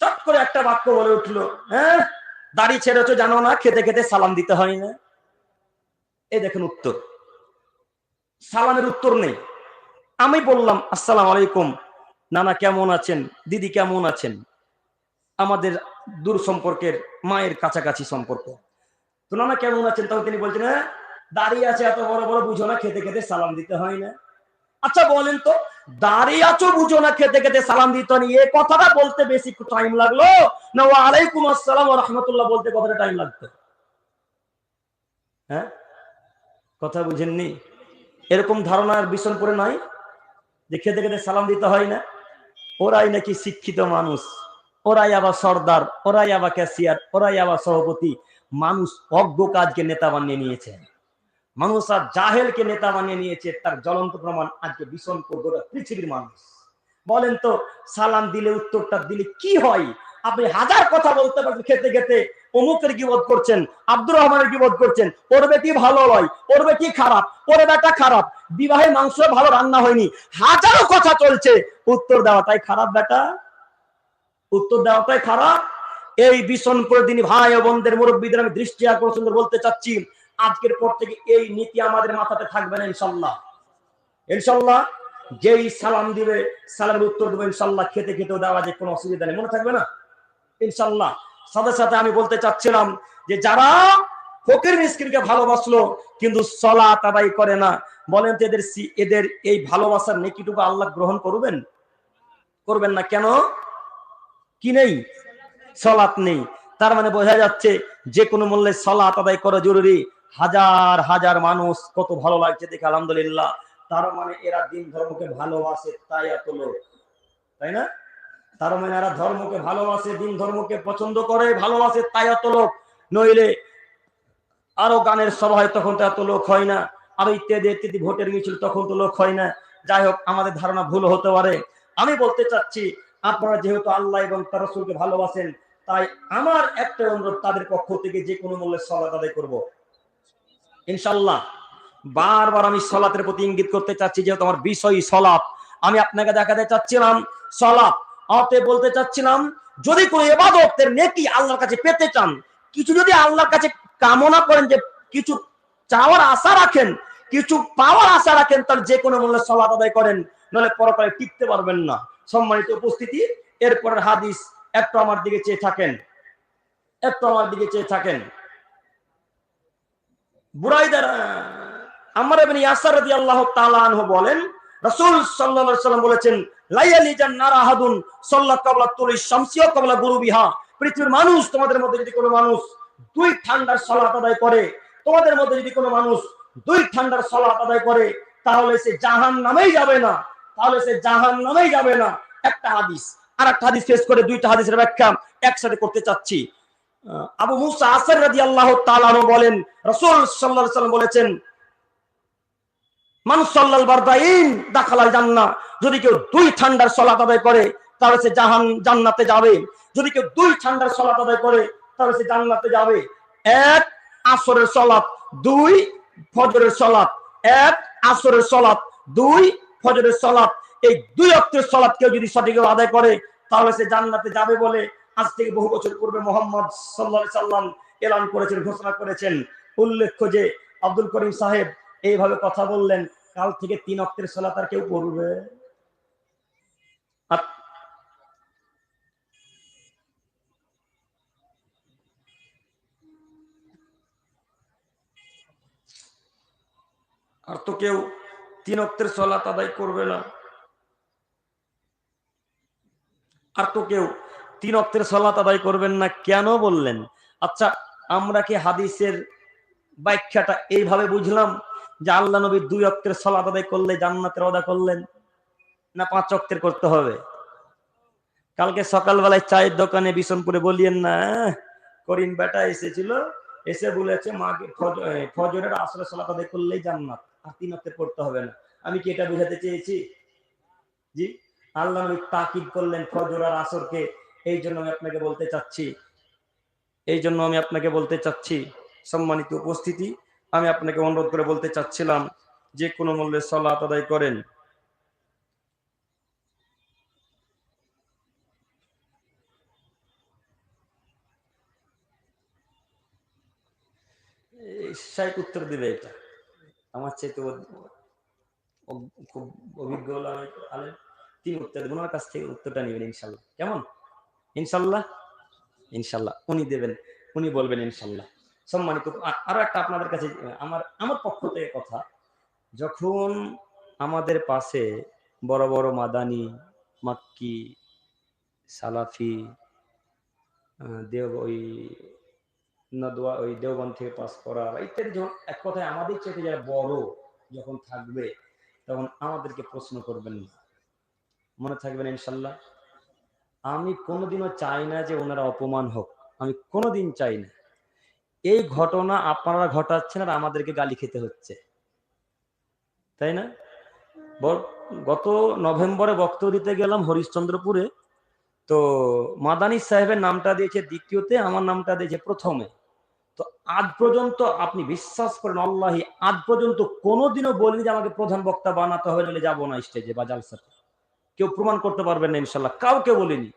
চট করে একটা বাক্য বলে উঠলো, হ্যাঁ দাড়ি ছেড়েছো জানো না, খেতে খেতে সালাম দিতে হয় না? এই দেখেন উত্তর, সালামের উত্তর নেই। আমি বললাম আসসালামু আলাইকুম, নানা কেমন আছেন, দিদি কেমন আছেন, আমাদের দূর সম্পর্কের মায়ের কাছাকাছি সম্পর্ক। তো নানা কেমন আছেন, তখন তিনি বলছেন, হ্যাঁ দাঁড়িয়ে আছে এত বড় বড় বুঝো না, খেতে খেতে সালাম দিতে হয় না? আচ্ছা বলেন তো, দাঁড়িয়ে আছো বুঝো না, খেতে খেতে সালাম দিতে হয়, এই কথাটা বলতে বেশি টাইম লাগলো না ওয়া আলাইকুম আসসালাম ওয়া রাহমাতুল্লাহ বলতে কতটা টাইম লাগতো? হ্যাঁ, কথা বুঝেননি? এরকম ধারণার বিষণ করে নাই যে খেতে খেতে সালাম দিতে হয় না? ওরাই নাকি শিক্ষিত মানুষ, ওরাই আবার সর্দার, ওরাই আবার ক্যাশিয়ার, ওরাই আবার সভাপতি। মানুষ অজ্ঞ কাজকে নেতা বানিয়ে নিয়েছে, মানুষ আর জাহেলকে নেতা বানিয়ে নিয়েছে। তার জ্বলন্ত প্রমাণ আজকে ভীষণ গোটা পৃথিবীর মানুষ। বলেন তো, সালাম দিলে উত্তরটা দিলে কি হয়? আপনি হাজার কথা বলতে পারছেন, খেতে খেতে অমুকের গীবত করছেন, আব্দুর রহমানের গীবত করছেন, ওর বেটি ভালো নয়, ওর বেটি খারাপ, ওর বেটা খারাপ, বিবাহে মাংস ভালো রান্না হয়নি, হাজারো কথা চলছে, উত্তর দেওয়াটাই খারাপ। বেটা উত্তর দেওয়াটাই খারাপ। এই ভীষণ প্রতিদিন ভাই ও বোনদের মুরব্বীদের আমি দৃষ্টি আকর্ষণ বলতে চাচ্ছি, আজকের পর থেকে এই নীতি আমাদের মাথাতে থাকবে না ইনশাল্লাহ। ইনশাল্লাহ যেই সালাম দিবে সালামের উত্তর দেবে ইনশাল্লাহ, খেতে খেতেও দেওয়া যে কোনো অসুবিধা নেই, মনে থাকবে না ইনশাল্লাহ। সাথে সাথে আমি বলতে চাচ্ছিলাম যে যারা ফকির মিসকিনকে ভালোবাসলো কিন্তু সালাত আদায় করে না, বলেন তো এদের এই ভালোবাসার নেকিটুকু আল্লাহ গ্রহণ করবেন? করবেন না। কেন? কি নেই? সালাত নেই। তার মানে বোঝা যাচ্ছে যে কোনো মূল্যে সালাত আদায় করা জরুরি। হাজার হাজার মানুষ, কত ভালো লাগছে দেখে আলহামদুলিল্লাহ। তার মানে এরা দিন ধর্মকে ভালোবাসে, তাই এত লোক, তাই না? তার মানে এরা ধর্মকে ভালোবাসে, দিন ধর্মকে পছন্দ করে, ভালোবাসে, তাই এত লোক। নইলে আরো গানের সভা হয়, তখন তো এত লোক হয় না। আরো ইত্যাদি ইত্যাদি ভোটের মিছিল, তখন তো লোক হয় না। যাই হোক, আমাদের ধারণা ভুল হতে পারে। আমি বলতে চাচ্ছি, আপনারা যেহেতু আল্লাহ এবং তার রাসূলকে ভালোবাসেন, তাই আমার একটা অনুরোধ, তাদের পক্ষ থেকে যে কোনো মূল্যে সালাত আদায় করব ইনশাআল্লাহ। বারবার আমি সালাতের প্রতি ইঙ্গিত করতে চাচ্ছি, যেহেতু আমার বিষয় সালাত, আমি আপনাকে দেখাতে চাচ্ছিলাম সালাত। অতএব বলতে চাচ্ছিলাম, যদি কোনো ইবাদতের নেকি আল্লাহর কাছে পেতে চান, কিছু যদি আল্লাহর কাছে কামনা করেন, যে কিছু চাওয়ার আশা রাখেন, কিছু পাওয়ার আশা রাখেন, তার যে কোনো মূল্যে সালাত আদায় করেন, নলে পরকালে টিকতে পারবেন না। সম্মানিত উপস্থিতি, এরপরের হাদিস একটু আমার দিকে চেয়ে থাকেন, একটু আমার দিকে চেয়ে থাকেন। বুরাইদা আম্মার ইবনে ইয়াসার রাদিয়াল্লাহু তাআলা আনহু বলেন, রাসূল সাল্লাল্লাহু আলাইহি ওয়াসাল্লাম বলেছেন, লাইয়ালি জান্নার আহাদুন সাল্লা ক্বাবলা তুলি শামসি ওয়া ক্বাবলা গুরুবিহা। পৃথিবীর মানুষ, তোমাদের মধ্যে যদি কোনো মানুষ দুই ঠান্ডার সালাত আদায় করে, তোমাদের মধ্যে যদি কোনো মানুষ দুই ঠান্ডার সালাত আদায় করে, তাহলে সে জাহান্নামেই যাবে না, তাহলে সে জাহান্নামেই যাবে না। একটা হাদিস। আর একটা হাদিস শেষ করে দুইটা হাদিসের ব্যাখ্যা একসাথে করতে চাচ্ছি। আবু মুসা আশআরী রাদিয়াল্লাহু তাআলা আনহু বলেন, রাসূল সাল্লাল্লাহু আলাইহি ওয়াসাল্লাম বলেছেন, মান সাল্লাল বারদাইন দাখালাল জান্নাহ। যদি কেউ দুই ঠান্ডার সালাত আদায় করে, তাহলে সে জান্নাতে যাবে। যদি কেউ দুই ঠান্ডার সালাত আদায় করে, তাহলে সে জান্নাতে যাবে। এক, আসরের সালাত, দুই ফজরের সালাত, 1 আসরের সালাত, 2 ফজরের সালাত, এই 2 ওয়াক্তের সালাত কেউ যদি সঠিকভাবে আদায় করে তাহলে সে জান্নাতে যাবে বলে আজ থেকে বহু বছর পূর্বে মুহাম্মদ সাল্লাল্লাহু আলাইহি সাল্লাম এলান করেছেন, ঘোষণা করেছেন। উল্লেখ্য যে আব্দুল করিম সাহেব এইভাবে কথা বললেন, কাল থেকে 3 ওয়াক্তের সালাত আর কেউ পড়বে? আর তো কেউ 3 ওয়াক্তের সালাত আদায় করবে না। আর তো কেউ 3 ওয়াক্তের সালাত আদায় করবেন না, কেন বললেন? আচ্ছা, আমরা কি হাদিসের ব্যাখ্যাটা এইভাবে বুঝলাম যে আল্লাহ নবী 2 ওয়াক্তের সালাত আদায় করলে জান্নাতের ওয়াদা করলেন, না 5 ওয়াক্তের করতে হবে? কালকে সকালবেলায় চায়ের দোকানে বিশনপুরে বলিয়েন না, করিম বেটা এসেছিল, এসে বলেছে মাকে ফজরের আসরের সালাত আদায় করলেই জান্নাত, আর 3 ওয়াক্তের করতে হবে না। আমি কি এটা বোঝাতে চেয়েছি? জি, আল্লাহ নবী তাকিদ করলেন ফজর আর আসরকে। এই জন্য আমি আপনাকে বলতে চাচ্ছি সম্মানিত উপস্থিতি, আমি আপনাকে অনুরোধ করে বলতে চাচ্ছিলাম যে কোনো মূল্যে সালাত আদায় করেন। শাইখ উত্তর দিবে এটা, আমার চাইতে খুব অভিজ্ঞ আলেম, তিনি উত্তর দেবেন, ওনার কাছ থেকে উত্তরটা নেবেন ইনশাল্লাহ। কেমন? ইনশাল্লাহ, ইনশাল্লাহ উনি দেবেন, উনি বলবেন ইনশাল্লাহ। সম্মানিত, আরো একটা আপনাদের কাছে আমার পক্ষ থেকে কথা, যখন আমাদের পাশে বড় বড় মাদানি, মাক্কি, সালাফি, ওই দেওবন্দ থেকে পাস করা ইত্যাদি, যখন এক কথায় আমাদের চেয়ে যারা বড় যখন থাকবে তখন আমাদেরকে প্রশ্ন করবেন না, মনে থাকবেন ইনশাল্লাহ। আমি কোনোদিনও চাই না যে ওনারা অপমান হোক, আমি কোনোদিন চাই না। এই ঘটনা আপনারা ঘটাচ্ছেন আর আমাদেরকে গালি খেতে হচ্ছে, তাই না? গত নভেম্বরে বক্তব্য দিতে গেলাম হরিশ্চন্দ্রপুরে, তো মাদানী সাহেবের নামটা দিয়েছে দ্বিতীয়তে, আমার নামটা দিয়েছে প্রথমে। তো আজ পর্যন্ত আপনি বিশ্বাস করেন আল্লাহি, আজ পর্যন্ত কোনোদিনও বলিনি যে আমাকে প্রধান বক্তা বানাতে হবে, বলে যাবো না স্টেজে বা জালসাতে। কেউ প্রমাণ করতে পারবেন না ইনশাল্লাহ, কাউকে বলিনি।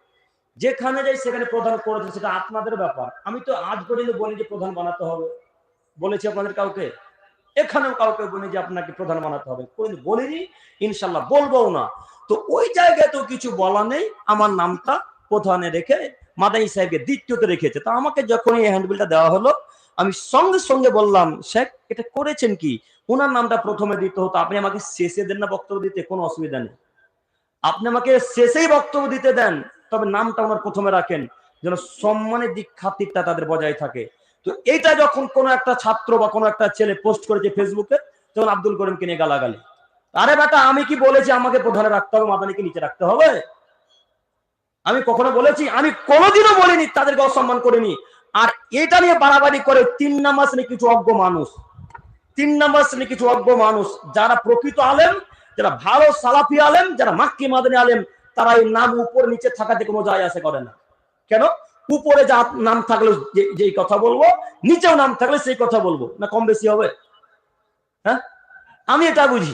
যেখানে যাই সেখানে প্রধান করেছে, সেটা আপনাদের ব্যাপার। আমি তো আজ পর্যন্ত বলি যে প্রধান বানাতে হবে, বলেছি আপনাদের কাউকে? এখানেও কাউকে বলি যে আপনাকে প্রধান বানাতে হবে, বলিনি, ইনশাল্লাহ বলবো না। তো ওই জায়গায় তো কিছু বলা নেই, আমার নামটা প্রধানে রেখে মাদানী সাহেবকে দ্বিতীয়তে রেখেছে। তো আমাকে যখন এই হ্যান্ডবিলটা দেওয়া হলো, আমি সঙ্গে সঙ্গে বললাম, শেখ এটা করেছেন কি, ওনার নামটা প্রথমে দিতে হতো, আপনি আমাকে শেষে দেন না বক্তব্য দিতে, কোনো অসুবিধা নেই, আপনি আমাকে শেষেই বক্তব্য দিতে দেন, তবে নামটা ওনার প্রথমে রাখেন, যেন সম্মানের দিক খাতিরটা তাদের বজায় থাকে। তো এইটা যখন কোনো একটা ছাত্র বা কোনো একটা ছেলে পোস্ট করেছে ফেসবুকে, তখন আব্দুল করিমকে নিয়ে গালাগালি। আরে বেটা, আমি কি বলেছি আমাকে প্রধানে রাখতে হবে, মাদানিকে নিচে রাখতে হবে? আমি কখনো বলেছি? আমি কোনোদিনও বলিনি তাদেরকে অসম্মান করিনি। আর এটা নিয়ে বাড়াবাড়ি করে 3 নাম্বার শ্রেণী কিছু অজ্ঞ মানুষ, 3 নাম্বার শ্রেণী কিছু অজ্ঞ মানুষ, যারা প্রকৃত আলেম, যারা ভালো সালাফি আলেম, যারা মাক্কি মাদানী আলেম, তারা এই নাম উপর নিচে থাকাতে কোনো যায় আসে করে না। কেন? উপরে যা নাম থাকলে যেই কথা বলবো, নিচেও নাম থাকলে সেই কথা বলবো, না কম বেশি হবে? হ্যাঁ, আমি এটা বুঝি।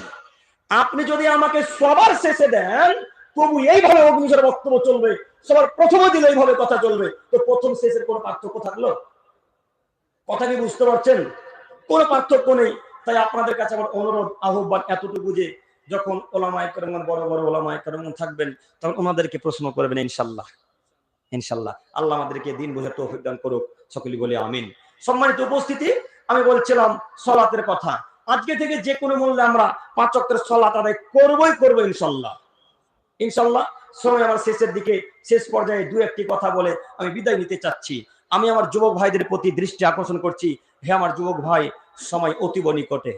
আপনি যদি আমাকে সবার শেষে দেন, তবু এইভাবে অগ্নিশর বক্তব্য চলবে, সবার প্রথমে দিলে এইভাবে কথা চলবে, তো প্রথম শেষের কোনো পার্থক্য থাকলো? কথা কি বুঝতে পারছেন? কোনো পার্থক্য নেই। তাই আপনাদের কাছে আমার অনুরোধ, আহ্বান এতটুকু যে যখন ওলামায়ে কেরাম, বড় বড় ওলামায়ে কেরাম থাকবেন, তখন ওনাদেরকে প্রশ্ন করবেন ইনশাল্লাহ। ইনশাল্লাহ আল্লাহ আমাদেরকে দিন বোঝার তৌফিক দান করুক, সকলেই বলি আমিন। সম্মানিত উপস্থিতি, আমি বলছিলাম সালাতের কথা। আজকে থেকে যে কোনো মূল্যে আমরা 5 ওয়াক্তের সালাত আদায় করবো ইনশাল্লাহ। ইনশাল্লাহ সময় আমার শেষের দিকে, শেষ পর্যায়ে 2-1টি কথা বলে আমি বিদায় নিতে চাচ্ছি। আমি আমার যুবক ভাইদের প্রতি দৃষ্টি আকর্ষণ করছি, হে আমার যুবক ভাই, সময় অতীব নিকটে।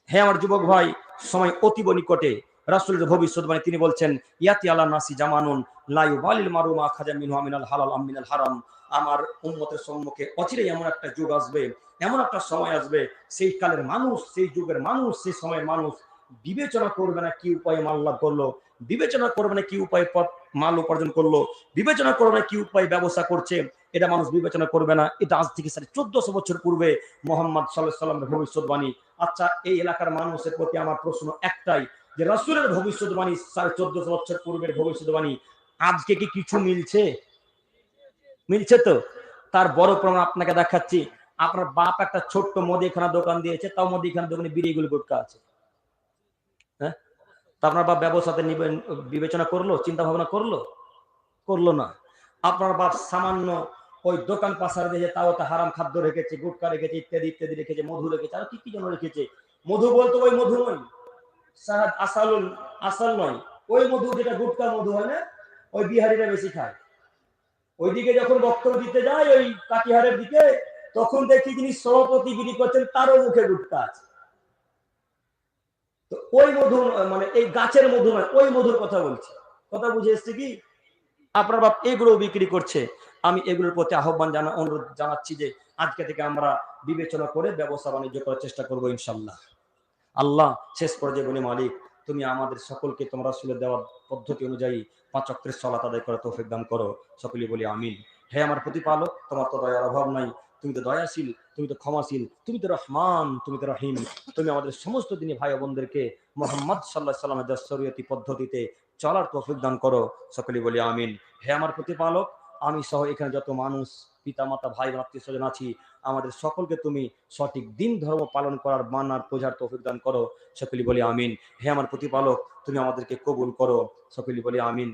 হে আমার যুবক ভাই, সময় অতীব নিকটে। রাসূলের ভবিষ্যৎবাণী, তিনি বলছেন, ইয়াতি আলা নাসি জামানুন লা ইউবালিল মারু মা খাজা মিনহু মিনাল হালাল আম মিনাল হারাম। আমার উম্মতের সম্মুখে অচিরেই এমন একটা যুগ আসবে, এমন একটা সময় আসবে, সেই কালের মানুষ, সেই যুগের মানুষ, সেই সময়ের মানুষ বিবেচনা করবে না কি উপায়ে মাল লাভ করলো, বিবেচনা করবে না কি উপায়ে মাল উপার্জন করলো, বিবেচনা করবে না কি উপায়ে ব্যবসা করছে, এটা মানুষ বিবেচনা করবে না। এটা আজ থেকে 1450 বছর পূর্বে মোহাম্মদ সাল্লাল্লাহু আলাইহি ওয়াসাল্লামের ভবিষ্যৎবাণী। আচ্ছা, এই এলাকার মানুষের প্রতি আমার প্রশ্ন একটাই, যে রাসূলের ভবিষ্যৎবাণী 1450 বছর পূর্বের ভবিষ্যৎবাণী আজকে কি কিছু মিলছে? মিলছে তো? তার বড় প্রমাণ আপনাকে দেখাচ্ছি। আপনার বাপ একটা ছোট্ট মুদিখানা দোকান দিয়েছে, তাও মুদিখানা দোকানে বিড়িগুলো গুটকা আছে। হ্যাঁ, তা আপনার বাপ ব্যবসাতে বিবেচনা করলো, চিন্তা ভাবনা করলো? করলো না। আপনার বাপ সামান্য ওই দোকান পাশার দিয়ে তাও তো হারাম খাদ্য রেখেছে, গুটকা রেখেছে, ইত্যাদি ইত্যাদি রেখেছে, মধু রেখেছে, আর কি কি যেন রেখেছে। মধু বলতো ওই মধু নয়, সাহাদ আসালুল আসাল নয়, ওই মধু যেটা গুটকা মধু হয় না, ওই বিহারিরা বেশি খায়। ওইদিকে যখন বক্তব্য দিতে যায় ওই কাটিহারের দিকে, তখন দেখি যিনি সভাপতি বিলি করছেন তারও মুখে গুটকা আছে। তো ওই মধু মানে এই গাছের মধু নয়, ওই মধুর কথা বলছি। কথা বুঝে এসছে কি? আপনার বাপ এগুলো বিক্রি করছে। আমি এগুলোর প্রতি আহ্বান অনুরোধ জানাচ্ছি যে আজকে থেকে আমরা বিবেচনা করে ব্যবসা বাণিজ্য করার চেষ্টা করবো ইনশাল্লাহ। আল্লাহ শেষ পর্যায়ে বলি, মালিক তুমি আমাদের সকলকে তোমরা রাসূলের দেওয়া পদ্ধতি অনুযায়ী 5 ওয়াক্তের সালাত আদায় করার তৌফিক দান করো। সকলেই বলি আমিন। হে আমার প্রতিপালক, তোমার তো দয়ার অভাব নাই, তুমি তো দয়াশীল, তুমি তো ক্ষমাশীল, তুমি তো রহমান, তুমি তো রহিম। তুমি আমাদের সমস্ত দিনী ভাই বোনদেরকে মুহাম্মদ সাল্লাল্লাহু আলাইহি ওয়াসাল্লামের শরীয়তি পদ্ধতিতে চলার তৌফিক দান করো। সকলেই বলি আমিন। হে আমার প্রতিপালক, আমি সহ এখানে যত মানুষ, পিতামাতা, ভাই বোন, আত্মীয় স্বজন আছি, আমাদের সকলকে তুমি সঠিক দিন ধর্ম পালন করার মানার বোঝার তৌফিক দান করো। সকলেই বলি আমিন। হে আমার প্রতিপালক, তুমি আমাদেরকে কবুল করো। সকলেই বলি আমিন।